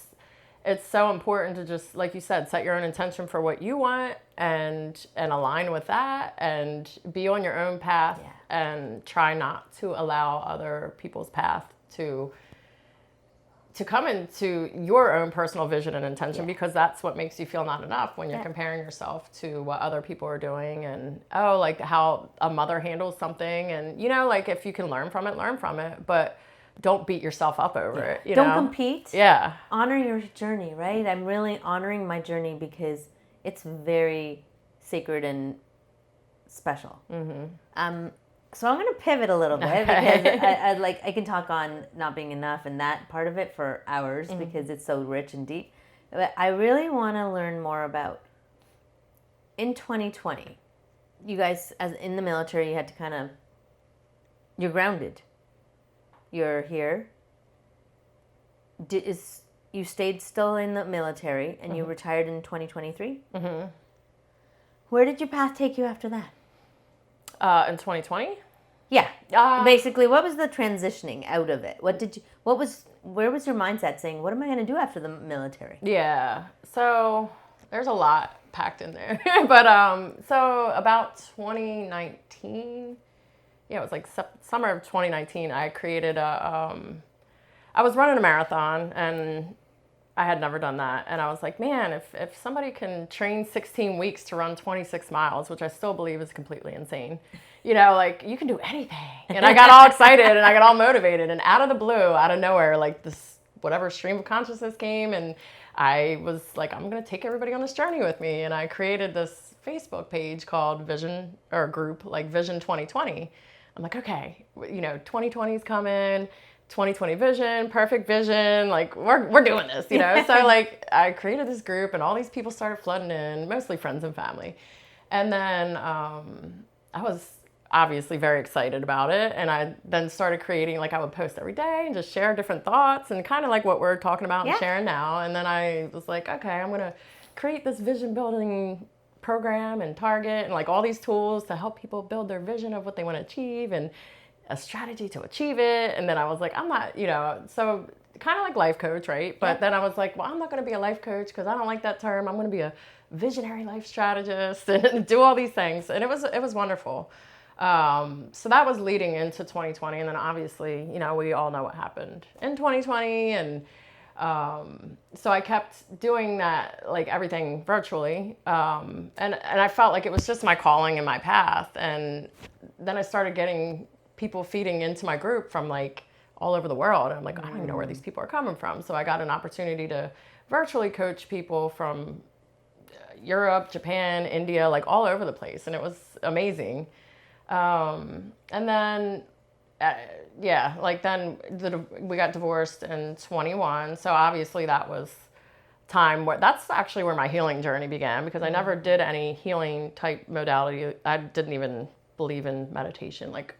it's so important to just, like you said, set your own intention for what you want, and align with that, and be on your own path, and try not to allow other people's path to come into your own personal vision and intention, because that's what makes you feel not enough when you're comparing yourself to what other people are doing, and like how a mother handles something, and like, if you can learn from it, but don't beat yourself up over it. Don't compete. Yeah. Honor your journey, right? I'm really honoring my journey because it's very sacred and special. So I'm going to pivot a little bit because I can talk on not being enough and that part of it for hours because it's so rich and deep. But I really want to learn more about, in 2020, you guys, as in the military, you had to you're grounded. You're here. You stayed still in the military and you retired in 2023? Where did your path take you after that? In 2020? Yeah. Basically, what was the transitioning out of it? Where was your mindset saying, what am I going to do after the military? Yeah. So there's a lot packed in there. But so about 2019, it was like summer of 2019, I created I was running a marathon, and I had never done that. And I was like, man, if somebody can train 16 weeks to run 26 miles, which I still believe is completely insane, like, you can do anything. And I got all excited and I got all motivated, and out of the blue, out of nowhere, like, this whatever stream of consciousness came, and I was like, I'm going to take everybody on this journey with me. And I created this Facebook page called Vision, or group, like Vision 2020. I'm like, okay, 2020 is coming. 2020 vision, perfect vision, like, we're doing this, So, like, I created this group, and all these people started flooding in, mostly friends and family. And then I was obviously very excited about it, and I then started creating, like, I would post every day and just share different thoughts, and kind of like what we're talking about and sharing now. And then I was like, okay, I'm gonna create this vision building program and target, and like all these tools to help people build their vision of what they want to achieve, and a strategy to achieve it. And then I was like, I'm not, so kind of like life coach, right? But then I was like, well, I'm not going to be a life coach because I don't like that term. I'm going to be a visionary life strategist and do all these things. And it was wonderful. So that was leading into 2020. And then obviously, we all know what happened in 2020. And so I kept doing that, like, everything virtually. And I felt like it was just my calling and my path. And then I started getting people feeding into my group from, like, all over the world. And I'm like, I don't even know where these people are coming from. So I got an opportunity to virtually coach people from Europe, Japan, India, like, all over the place. And it was amazing. And then, we got divorced in 21. So obviously that was time that's actually where my healing journey began, because I never did any healing type modality. I didn't even believe in meditation, like,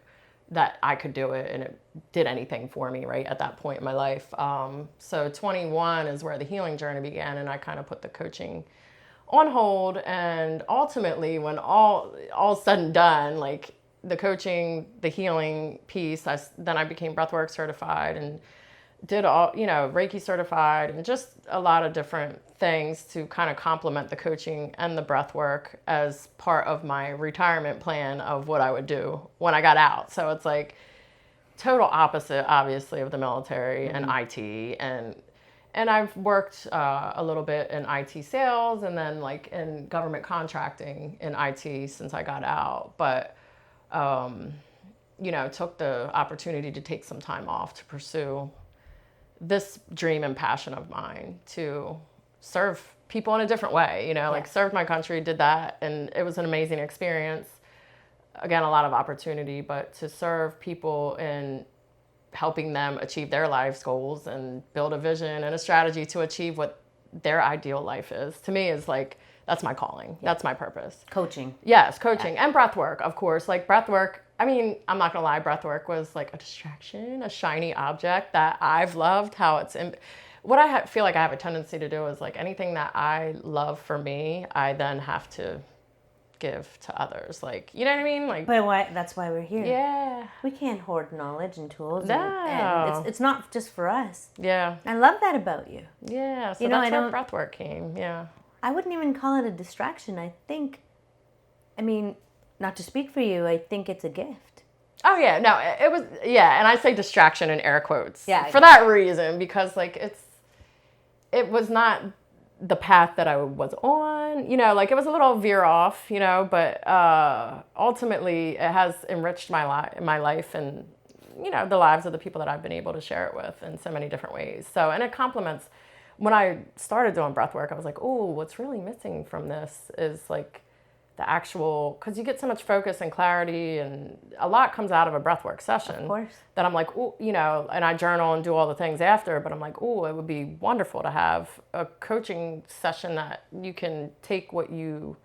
that I could do it and it did anything for me right at that point in my life. So 21 is where the healing journey began, and I kind of put the coaching on hold. And ultimately, when all said and done, like, the coaching, the healing piece, then I became breathwork certified and did all, Reiki certified, and just a lot of different things to kind of complement the coaching and the breath work as part of my retirement plan of what I would do when I got out. So it's like total opposite, obviously, of the military and IT. And I've worked a little bit in IT sales, and then, like, in government contracting in IT since I got out. But, took the opportunity to take some time off to pursue this dream and passion of mine to serve people in a different way, like, served my country, did that. And it was an amazing experience. Again, a lot of opportunity, but to serve people in helping them achieve their life's goals and build a vision and a strategy to achieve what their ideal life is, to me, is like, that's my calling. That's my purpose. Coaching. Yes, coaching. And breath work, of course. Like, breath work, I mean, I'm not going to lie, breath work was like a distraction, a shiny object that I've loved how it's what I feel like I have a tendency to do is, like, anything that I love for me, I then have to give to others. Like, you know what I mean? Like, But that's why we're here. yeah. We can't hoard knowledge and tools. No. And it's not just for us. Yeah. I love that about you. Yeah. So that's where breathwork came. Yeah. I wouldn't even call it a distraction. I mean, not to speak for you, I think it's a gift. Oh, yeah. No, it was, yeah. And I say distraction in air quotes. Yeah. For that reason, because, like, it was not the path that I was on, you know, like, it was a little veer off, you know, but ultimately it has enriched my life and, you know, the lives of the people that I've been able to share it with in so many different ways. So, and it complements, when I started doing breath work, I was like, oh, what's really missing from this is, like, the actual, because you get so much focus and clarity, and a lot comes out of a breathwork session. Of course. That I'm like, oh, you know, and I journal and do all the things after, but I'm like, oh, it would be wonderful to have a coaching session that you can take what you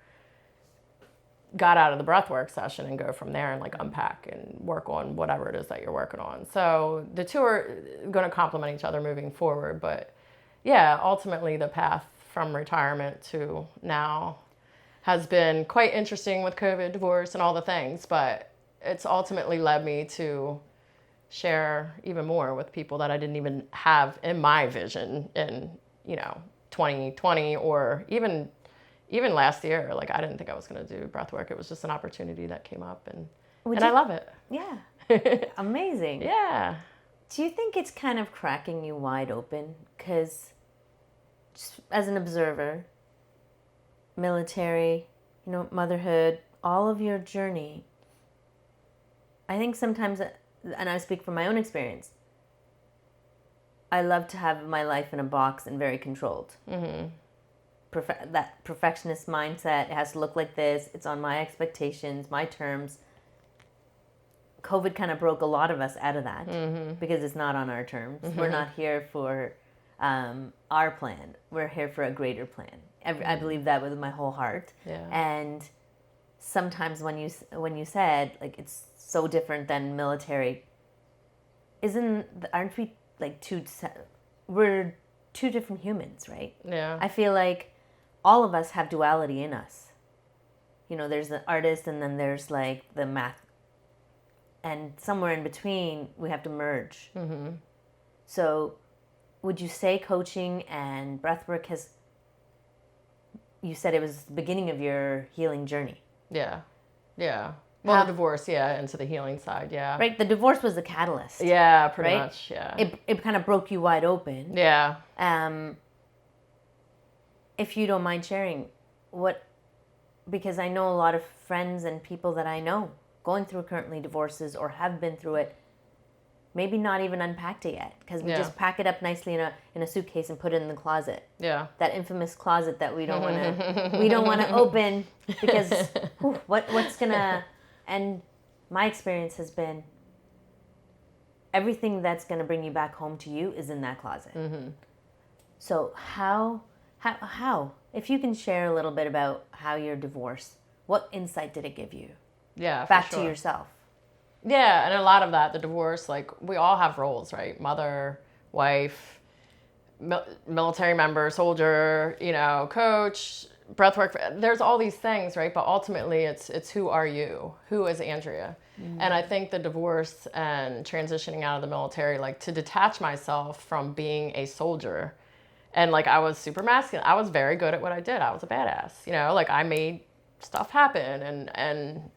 got out of the breathwork session and go from there and, like, unpack and work on whatever it is that you're working on. So the two are going to complement each other moving forward. But yeah, ultimately the path from retirement to now has been quite interesting with COVID, divorce, and all the things, but it's ultimately led me to share even more with people that I didn't even have in my vision in, you know, 2020 or even last year. Like, I didn't think I was going to do breath work. It was just an opportunity that came up, and I love it. Yeah. Amazing. Yeah. Do you think it's kind of cracking you wide open? Because as an observer, military, you know, motherhood, all of your journey, I think sometimes, and I speak from my own experience, I love to have my life in a box and very controlled. Mm-hmm. That perfectionist mindset, it has to look like this, it's on my expectations, my terms. COVID kind of broke a lot of us out of that, because it's not on our terms. Mm-hmm. We're not here for our plan. We're here for a greater plan. I believe that with my whole heart. Yeah. And sometimes when you said, like, it's so different than military, aren't we like we're two different humans, right? Yeah. I feel like all of us have duality in us. You know, there's the artist, and then there's, like, the math, and somewhere in between we have to merge. Mm-hmm. So would you say coaching and breathwork you said it was the beginning of your healing journey? Yeah. Yeah. Well, the divorce, yeah, into the healing side, yeah. Right, the divorce was the catalyst. Yeah, pretty much, yeah. It kind of broke you wide open. Yeah. If you don't mind sharing, because I know a lot of friends and people that I know going through currently divorces or have been through it, maybe not even unpacked it yet, because we just pack it up nicely in a suitcase and put it in the closet. Yeah. That infamous closet that we don't want to open, because what's gonna. And my experience has been, everything that's gonna bring you back home to you is in that closet. Mm-hmm. So how if you can share a little bit about how your divorce, what insight did it give you? Yeah, back to yourself. Yeah, and a lot of that, the divorce, like, we all have roles, right? Mother, wife, military member, soldier, you know, coach, breathwork. There's all these things, right? But ultimately, it's who are you? Who is Andrea? Mm-hmm. And I think the divorce and transitioning out of the military, like, to detach myself from being a soldier, and, like, I was super masculine. I was very good at what I did. I was a badass, you know, like, I made stuff happen, and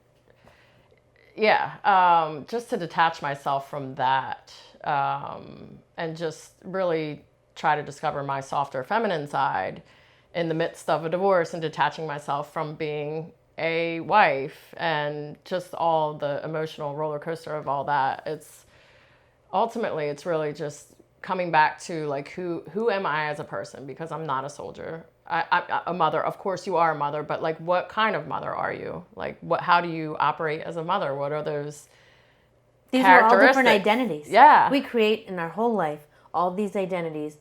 yeah, just to detach myself from that, and just really try to discover my softer feminine side in the midst of a divorce, and detaching myself from being a wife and just all the emotional roller coaster of all that. It's really just coming back to, like, who am I as a person, because I'm not a soldier. I'm a mother. Of course you are a mother, but, like, what kind of mother are you? Like, how do you operate as a mother? What are those These are all different identities. Yeah. We create in our whole life all these identities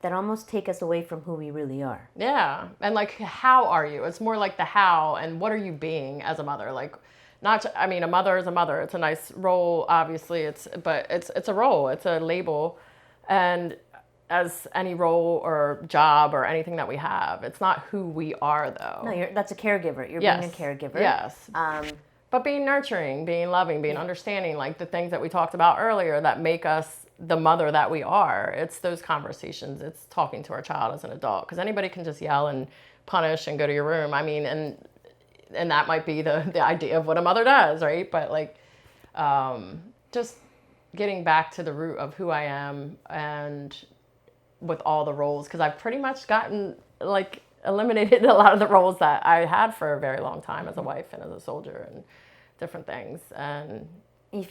that almost take us away from who we really are. Yeah. And, like, how are you? It's more like the how, and what are you being as a mother? Like, a mother is a mother. It's a nice role, obviously. But it's a role. It's a label. And as any role or job or anything that we have. It's not who we are, though. No, that's a caregiver. You're Yes. being a caregiver. Yes. But being nurturing, being loving, being understanding, like the things that we talked about earlier that make us the mother that we are. It's those conversations. It's talking to our child as an adult, because anybody can just yell and punish and go to your room. I mean, and that might be the idea of what a mother does, right? But like, just getting back to the root of who I am, and with all the roles, because I've pretty much gotten like eliminated a lot of the roles that I had for a very long time as a wife and as a soldier and different things, and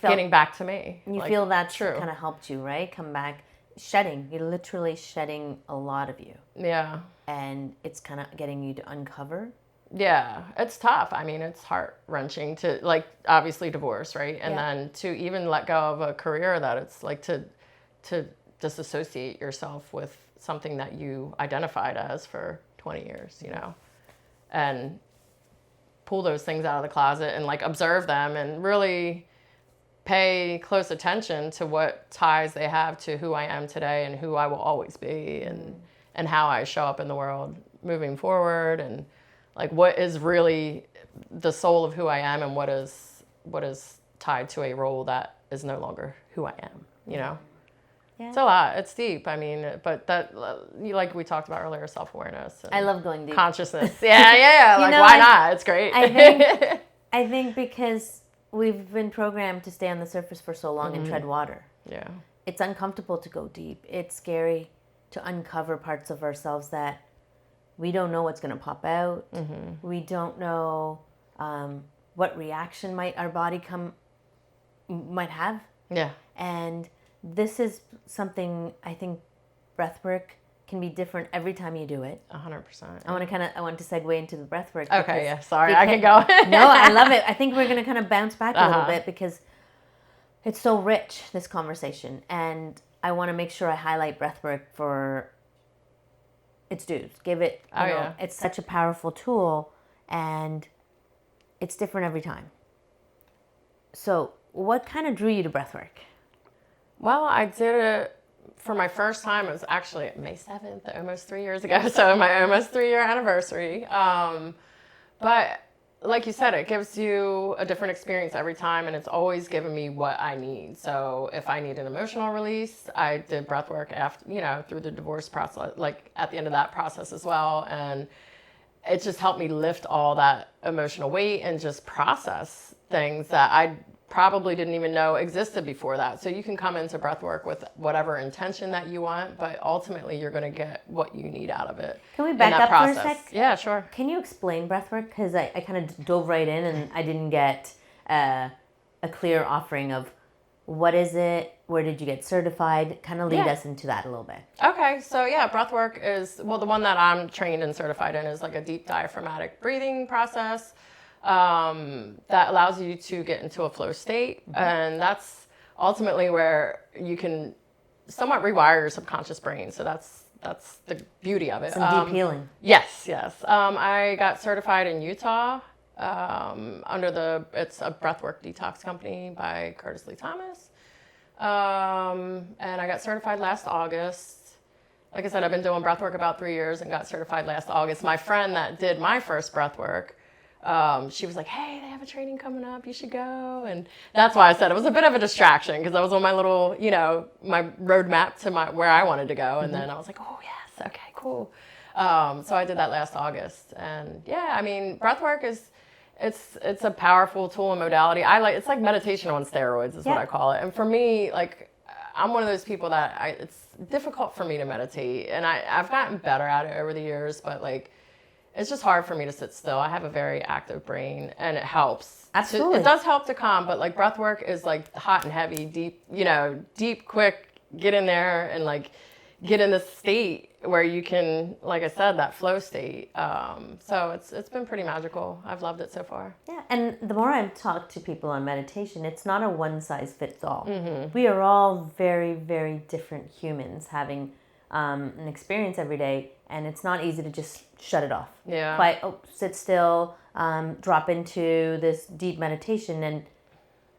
getting back to me. You feel that's true. Kind of helped you, right? Come back, shedding. You're literally shedding a lot of you. Yeah. And it's kind of getting you to uncover. Yeah, it's tough. I mean, it's heart-wrenching to, like, obviously divorce, right? And then to even let go of a career that it's like to disassociate yourself with something that you identified as for 20 years, you know, and pull those things out of the closet and like observe them and really pay close attention to what ties they have to who I am today and who I will always be, and how I show up in the world moving forward, and like what is really the soul of who I am, and what is tied to a role that is no longer who I am, you know? Yeah. It's a lot. It's deep. I mean, but that, like we talked about earlier, self-awareness. I love going deep. Consciousness. Yeah. Like, why not? It's great. I think because we've been programmed to stay on the surface for so long and tread water. Yeah. It's uncomfortable to go deep. It's scary to uncover parts of ourselves that we don't know what's going to pop out. We don't know what reaction our body might have. Yeah. And this is something I think breathwork can be different every time you do it. 100%. I want to segue into the breathwork. Okay, yeah. Sorry, I can go. No, I love it. I think we're going to kind of bounce back a little bit because it's so rich, this conversation. And I want to make sure I highlight breathwork for its dues. Give it, it's such a powerful tool, and it's different every time. So what kind of drew you to breathwork? Well, I did it for my first time. It was actually May 7th, almost 3 years ago. So my almost 3-year anniversary. But like you said, it gives you a different experience every time, and it's always given me what I need. So if I need an emotional release, I did breathwork after, through the divorce process, like at the end of that process as well. And it just helped me lift all that emotional weight and just process things that I probably didn't even know existed before that. So you can come into breathwork with whatever intention that you want, but ultimately you're going to get what you need out of it. Can we back up for a sec? Yeah, sure. Can you explain breathwork? Because I kind of dove right in and I didn't get a clear offering of what is it, where did you get certified? Kind of lead us into that a little bit. Okay, so breathwork is, the one that I'm trained and certified in is like a deep diaphragmatic breathing process. That allows you to get into a flow state, and that's ultimately where you can somewhat rewire your subconscious brain. So that's the beauty of it. Some deep healing. Yes. I got certified in Utah it's a breathwork detox company by Curtis Lee Thomas, and I got certified last August. Like I said, I've been doing breathwork about 3 years and got certified last August. My friend that did my first breathwork, she was like, hey, they have a training coming up, you should go. And that's why I said it was a bit of a distraction, because I was on my little, my roadmap to where I wanted to go. And then I was like, oh yes, okay, cool. So I did that last August. And breathwork it's a powerful tool and modality. It's like meditation on steroids is what I call it. And for me, like, I'm one of those people that it's difficult for me to meditate, and I've gotten better at it over the years, but like, it's just hard for me to sit still. I have a very active brain, and it helps. Absolutely. It does help to calm, but like breath work is like hot and heavy, deep, quick, get in there and like get in this state where you can, like I said, that flow state. So it's been pretty magical. I've loved it so far. Yeah, and the more I've talked to people on meditation, it's not a one size fits all. We are all very, very different humans having an experience every day, and it's not easy to just shut it off. Yeah. Sit still, drop into this deep meditation. And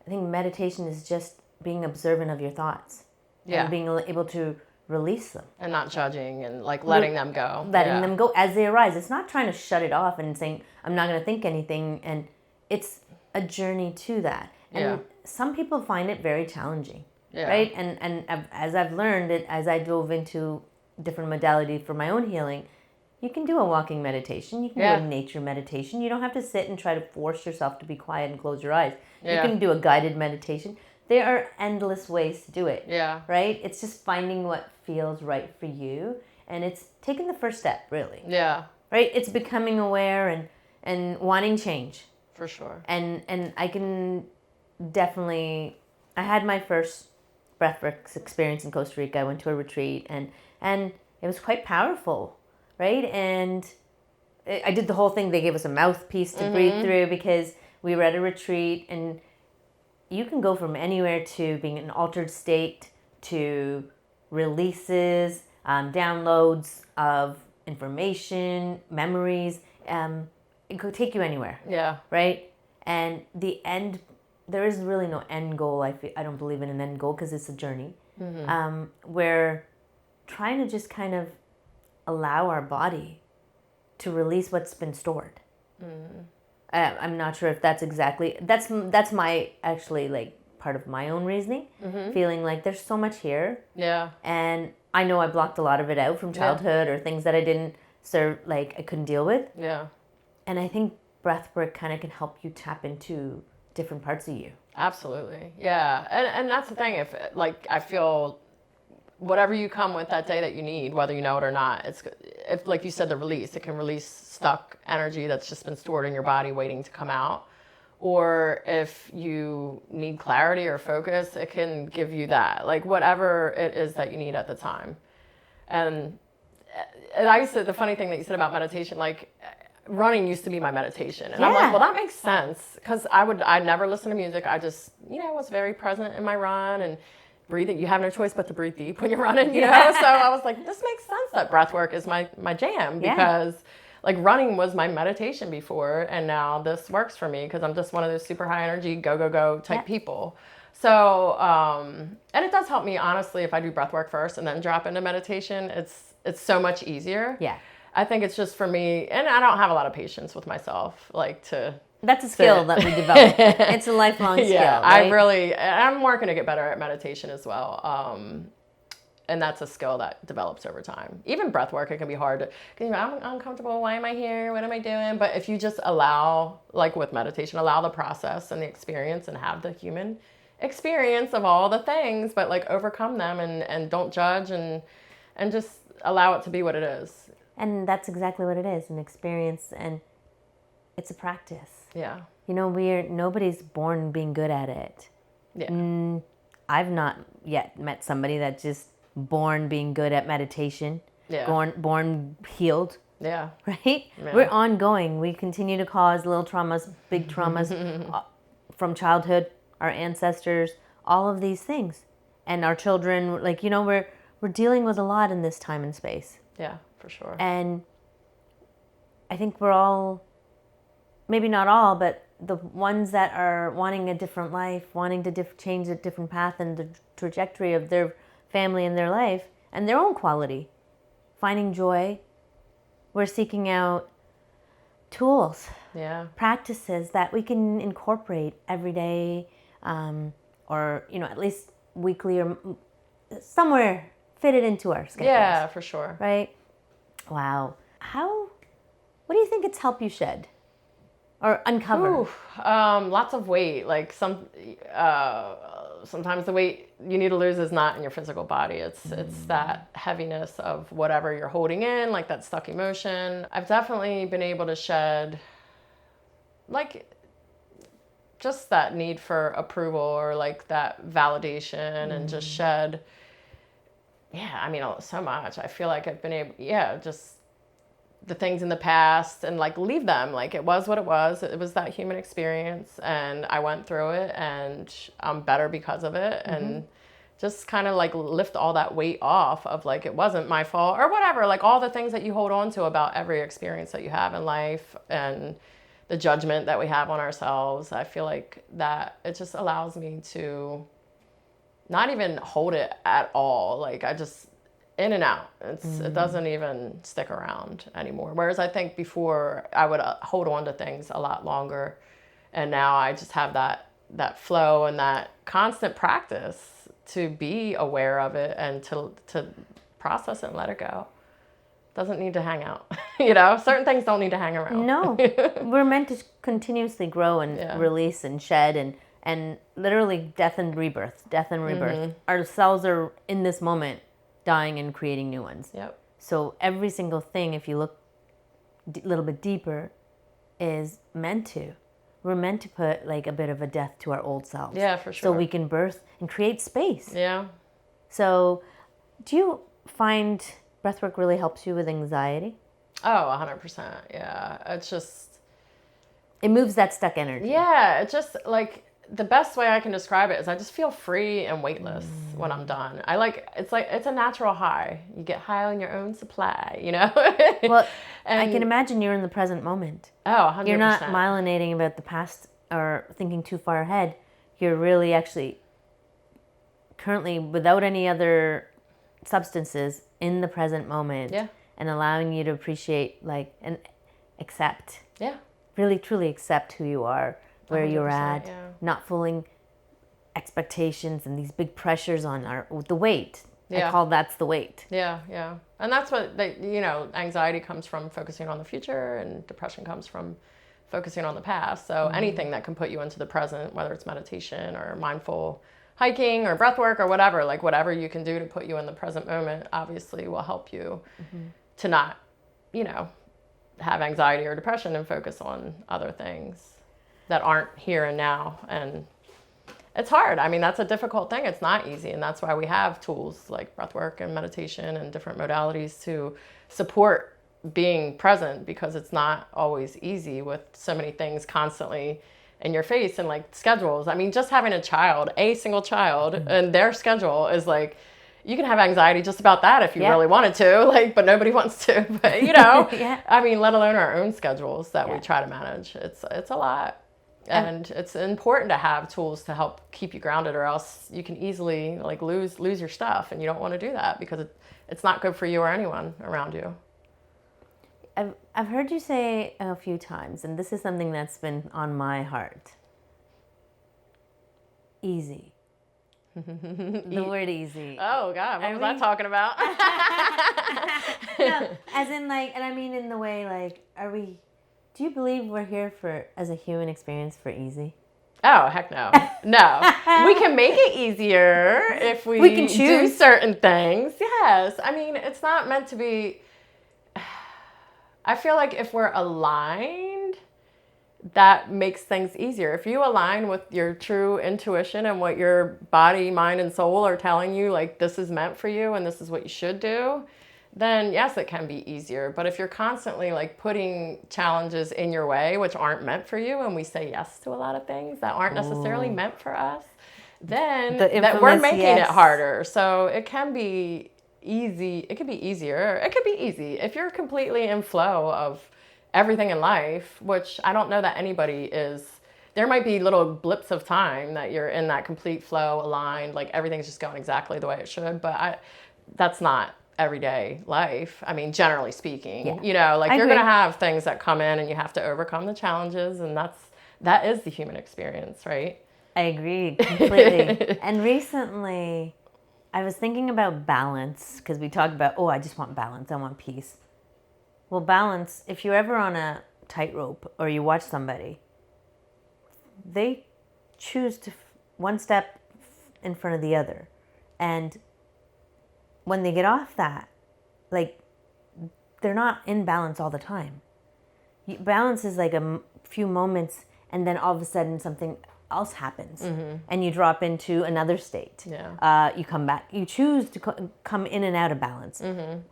I think meditation is just being observant of your thoughts. Yeah. And being able to release them. And not judging and like letting them go. Letting them go as they arise. It's not trying to shut it off and saying, I'm not going to think anything. And it's a journey to that. And some people find it very challenging, right? And as I've learned it, as I dove into different modalities for my own healing, you can do a walking meditation. You can do a nature meditation. You don't have to sit and try to force yourself to be quiet and close your eyes. You can do a guided meditation. There are endless ways to do it. Yeah. Right? It's just finding what feels right for you. And it's taking the first step, really. Yeah. Right? It's becoming aware and wanting change. For sure. And I can definitely... I had my first breathwork experience in Costa Rica. I went to a retreat and it was quite powerful. Right? And I did the whole thing. They gave us a mouthpiece to breathe through because we were at a retreat, and you can go from anywhere to being in an altered state to releases, downloads of information, memories. It could take you anywhere. Yeah. Right? And the end, there is really no end goal. I don't believe in an end goal because it's a journey. We're trying to just kind of allow our body to release what's been stored. I'm not sure if that's exactly... That's my, actually, like, part of my own reasoning. Feeling like there's so much here. Yeah. And I know I blocked a lot of it out from childhood or things that I didn't I couldn't deal with. Yeah. And I think breathwork kind of can help you tap into different parts of you. Absolutely. Yeah. And that's the thing. If, like, I feel... whatever you come with that day that you need, whether you know it or not, if like you said, the release, it can release stuck energy that's just been stored in your body waiting to come out. Or if you need clarity or focus, it can give you that, like whatever it is that you need at the time. And the funny thing that you said about meditation, like running used to be my meditation. And I'm like, well, that makes sense. Because I never listen to music. I just, was very present in my run and breathing. You have no choice but to breathe deep when you're running, you know? So I was like, this makes sense that breath work is my jam because like running was my meditation before. And now this works for me because I'm just one of those super high energy, go type people. So, and it does help me, honestly, if I do breath work first and then drop into meditation, it's so much easier. Yeah. I think it's just for me, and I don't have a lot of patience with myself, like to... That's a skill that we develop. It's a lifelong skill. Yeah, right? I'm working to get better at meditation as well. And that's a skill that develops over time. Even breath work, it can be hard to, I'm uncomfortable. Why am I here? What am I doing? But if you just allow, like with meditation, allow the process and the experience and have the human experience of all the things, but like overcome them and don't judge and just allow it to be what it is. And that's exactly what it is, an experience, and it's a practice. Yeah. Nobody's born being good at it. Yeah. I've not yet met somebody that's just born being good at meditation. Yeah. Born healed. Yeah. Right? Yeah. We're ongoing. We continue to cause little traumas, big traumas from childhood, our ancestors, all of these things. And our children, we're dealing with a lot in this time and space. Yeah, for sure. And I think we're all... maybe not all, but the ones that are wanting a different life, wanting to change a different path and the trajectory of their family and their life and their own quality, finding joy. We're seeking out tools, practices that we can incorporate every day, or at least weekly or somewhere fit it into our schedules. Yeah, for sure. Right? Wow. What do you think it's helped you shed? Or uncover? Lots of weight. Like sometimes the weight you need to lose is not in your physical body. It's that heaviness of whatever you're holding in, like that stuck emotion. I've definitely been able to shed, like, just that need for approval or like that validation and just shed. Yeah, so much. I feel like I've been able, just the things in the past and like leave them. Like it was what it was. It was that human experience and I went through it and I'm better because of it. And just kind of like lift all that weight off of like, it wasn't my fault or whatever, like all the things that you hold on to about every experience that you have in life and the judgment that we have on ourselves. I feel like that it just allows me to not even hold it at all. Like in and out. It doesn't even stick around anymore. Whereas I think before I would hold on to things a lot longer, and now I just have that flow and that constant practice to be aware of it and to process it and let it go. Doesn't need to hang out. Certain things don't need to hang around. No, we're meant to continuously grow and release and shed and literally death and rebirth. Our cells are in this moment dying and creating new ones. Yep. So every single thing, if you look a little bit deeper, is meant to. We're meant to put like a bit of a death to our old selves. Yeah, for sure. So we can birth and create space. Yeah. So do you find breathwork really helps you with anxiety? Oh, 100%. Yeah. It's just... It moves that stuck energy. Yeah. It's just like... The best way I can describe it is I just feel free and weightless when I'm done. It's a natural high. You get high on your own supply, Well, I can imagine you're in the present moment. Oh, 100%. You're not myelinating about the past or thinking too far ahead. You're really actually currently, without any other substances, in the present moment. Yeah. And allowing you to appreciate and accept. Yeah. Really, truly accept who you are. Where you're at, not fooling expectations and these big pressures on the weight. Yeah. I call that's the weight. Yeah, yeah. And that's what, anxiety comes from focusing on the future, and depression comes from focusing on the past. So anything that can put you into the present, whether it's meditation or mindful hiking or breath work or whatever, whatever you can do to put you in the present moment, obviously will help you to not, have anxiety or depression and focus on other things that aren't here and now. And it's hard. I mean, that's a difficult thing. It's not easy. And that's why we have tools like breathwork and meditation and different modalities to support being present, because it's not always easy with so many things constantly in your face and schedules. I mean, just having a single child and their schedule is you can have anxiety just about that if you really wanted to, but nobody wants to, but I mean, let alone our own schedules that we try to manage. It's a lot. And it's important to have tools to help keep you grounded, or else you can easily lose your stuff, and you don't want to do that because it's not good for you or anyone around you. I've heard you say a few times, and this is something that's been on my heart. Easy. The word easy. Oh God, what was I talking about? No, as in and I mean in the way do you believe we're here as a human experience for easy? Oh, heck no. No. We can make it easier if we can choose do certain things. Yes. I mean, it's not meant to be... I feel like if we're aligned, that makes things easier. If you align with your true intuition and what your body, mind, and soul are telling you, this is meant for you and this is what you should do, then yes, it can be easier. But if you're constantly putting challenges in your way, which aren't meant for you, and we say yes to a lot of things that aren't necessarily meant for us, then that we're making it harder. So it can be easy. It could be easier. It could be easy if you're completely in flow of everything in life, which I don't know that anybody is. There might be little blips of time that you're in that complete flow, aligned, everything's just going exactly the way it should. But that's not everyday life. I mean, generally speaking, you're going to have things that come in and you have to overcome the challenges, and that is the human experience, right? I agree completely. And recently I was thinking about balance, because we talked about, I just want balance. I want peace. Well, balance, if you're ever on a tightrope or you watch somebody, they choose to one step in front of the other. And when they get off that, they're not in balance all the time. Balance is a few moments, and then all of a sudden something else happens, and you drop into another state. Yeah. You come back. You choose to come in and out of balance.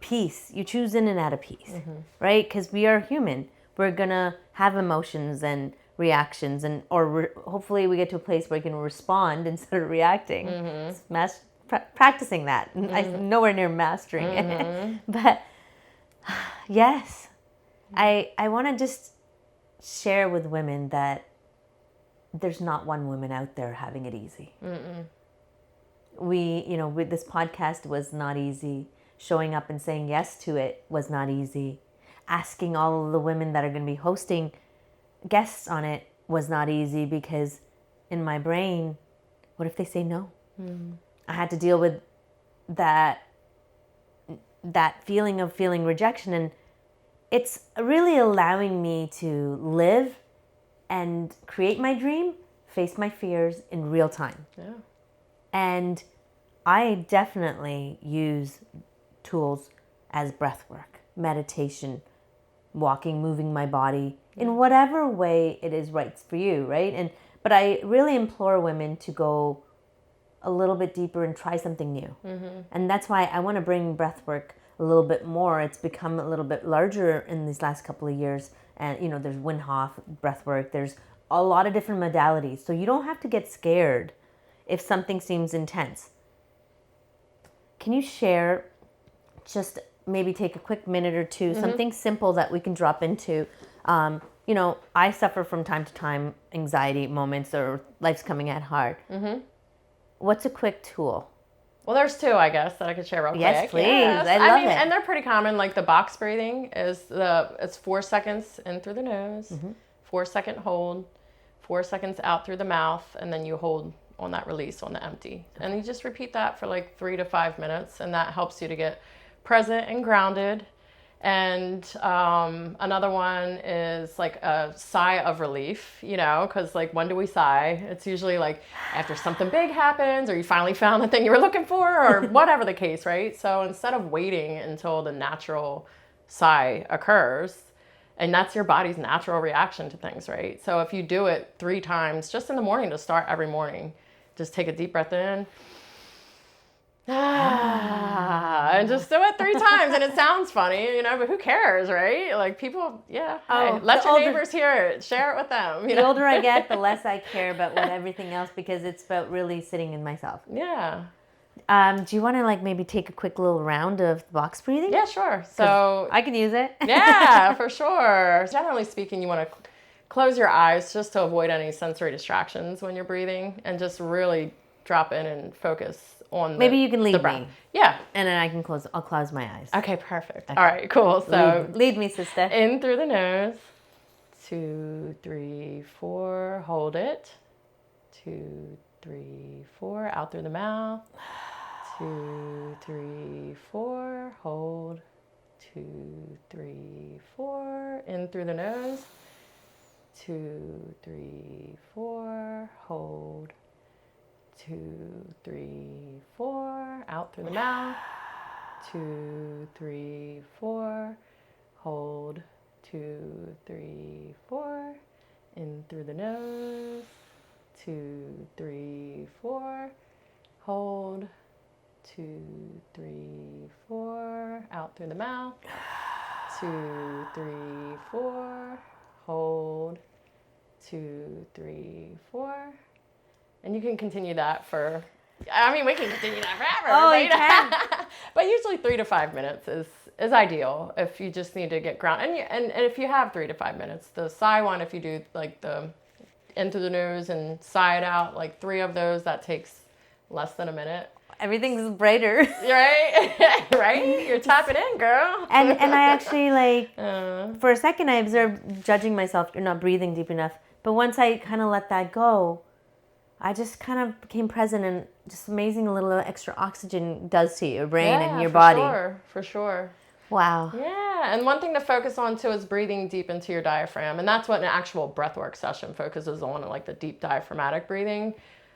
Peace. You choose in and out of peace, right? Because we are human. We're gonna have emotions and reactions, and hopefully we get to a place where we can respond instead of reacting. Practicing that. I'm nowhere near mastering it. But yes, I want to just share with women that there's not one woman out there having it easy. With this podcast was not easy. showing up and saying yes to it was not easy. Asking all of the women that are going to be hosting guests on it was not easy, because in my brain, what if they say no? I had to deal with that feeling of feeling rejection, and it's really allowing me to live and create my dream, face my fears in real time. Yeah. And I definitely use tools as breath work, meditation, walking, moving my body in whatever way it is right for you, right? But I really implore women to go a little bit deeper and try something new. And that's why I want to bring breath work a little bit more. It's become a little bit larger in these last couple of years. And, you know, there's Wim Hof breath work. There's a lot of different modalities. So you don't have to get scared if something seems intense. Can you share, just maybe take a quick minute or two, something simple that we can drop into? You know, I suffer from time to time anxiety moments, or life's coming at hard. What's a quick tool? Well, there's two, I guess, that I could share real quick. Yes, please. I love it. And they're pretty common. Like the box breathing it's 4 seconds in through the nose, 4 second hold, 4 seconds out through the mouth, and then you hold on that release on the empty. And you just repeat that for like 3 to 5 minutes, and that helps you to get present and grounded. And another one is like a sigh of relief, you know, because like, when do we sigh? It's usually like after something big happens, or you finally found the thing you were looking for, or whatever the case, right? So instead of waiting until the natural sigh occurs, and that's your body's natural reaction to things, right? So if you do it 3 times just in the morning, to start every morning, just take a deep breath in. And just do it 3 times, and it sounds funny, you know, but who cares, right? Like, people, hey, let your neighbors hear it, share it with them. The older I get, the less I care about everything else, because it's about really sitting in myself. Yeah. Do you want to like maybe take a quick little round of box breathing? Yeah, sure. So I can use it. Yeah, for sure. Generally speaking, you want to close your eyes just to avoid any sensory distractions when you're breathing, and just really drop in and focus on maybe you can lead me. Yeah. And then I'll close my eyes. Okay, perfect. Okay. All right, cool. So lead me, sister. In through the nose. 2, 3, 4. Hold it. 2, 3, 4. Out through the mouth. 2, 3, 4. Hold. 2, 3, 4. In through the nose. 2, 3, 4. Hold. 2, 3, 4. Out through the mouth. 2, 3, 4. Hold. 2, 3, 4. In through the nose. 2, 3, 4. Hold. 2, 3, 4. Out through the mouth. 2, 3, 4. Hold. 2, 3, 4. And you can continue that for, we can continue that forever. Oh, you can. But usually 3 to 5 minutes is ideal if you just need to get grounded. And if you have 3 to 5 minutes, the sigh one, if you do like the in through the nose and sigh it out, like 3 of those, that takes less than a minute. Everything's brighter. Right? Right? You're tapping in, girl. And I actually for a second I observed judging myself, you're not breathing deep enough. But once I kind of let that go, I just kind of became present, and just amazing a little extra oxygen does to your brain and your body. For sure. Wow. Yeah, and one thing to focus on too is breathing deep into your diaphragm, and that's what an actual breathwork session focuses on, like the deep diaphragmatic breathing.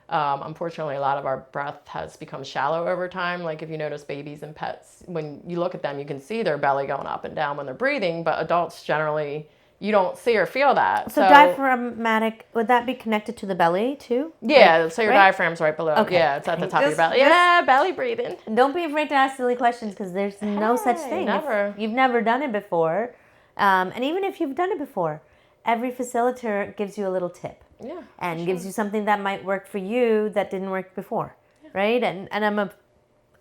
Unfortunately, a lot of our breath has become shallow over time. Like if you notice babies and pets, when you look at them, you can see their belly going up and down when they're breathing, but adults generally, you don't see or feel that. So diaphragmatic, would that be connected to the belly too? Yeah, so your diaphragm's right below. Okay. Yeah, it's at the top of your belly. Yeah, belly breathing. Don't be afraid to ask silly questions, because there's no such thing. Never. You've never done it before. And even if you've done it before, every facilitator gives you a little tip. Yeah. And gives you something that might work for you that didn't work before. Yeah. Right? And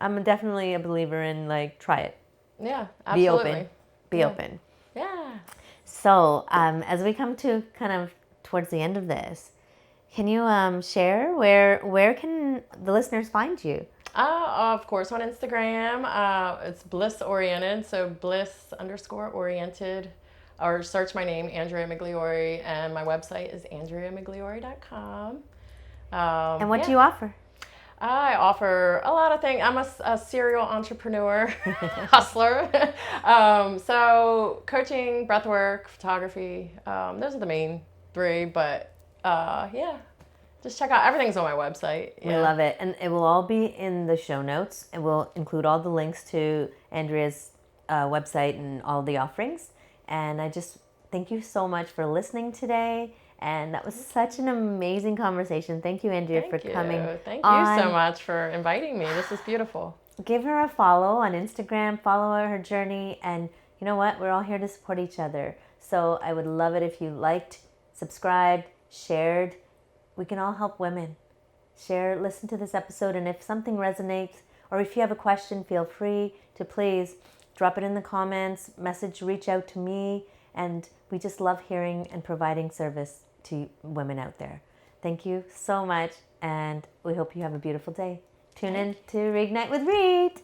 I'm definitely a believer in like, try it. Yeah, absolutely. Be open. Yeah. So, as we come to kind of towards the end of this, can you share where can the listeners find you? Of course, on Instagram. It's bliss oriented, so bliss_oriented. Or search my name, Andrea Migliore, and my website is andreamigliore.com. And what do you offer? I offer a lot of things. I'm a serial entrepreneur, hustler. So coaching, breathwork, photography. Those are the main three. But yeah, just check out everything's on my website. We love it. And it will all be in the show notes. And we'll include all the links to Andrea's website and all the offerings. And I just thank you so much for listening today. And that was such an amazing conversation. Thank you, Andrea, for coming. Thank you so much for inviting me. This is beautiful. Give her a follow on Instagram. Follow her journey. And you know what? We're all here to support each other. So I would love it if you liked, subscribed, shared. We can all help women. Share, listen to this episode, and if something resonates, or if you have a question, feel free to please drop it in the comments, reach out to me, and we just love hearing and providing service to women out there. Thank you so much, and we hope you have a beautiful day. Tune in to Reignite with Reet.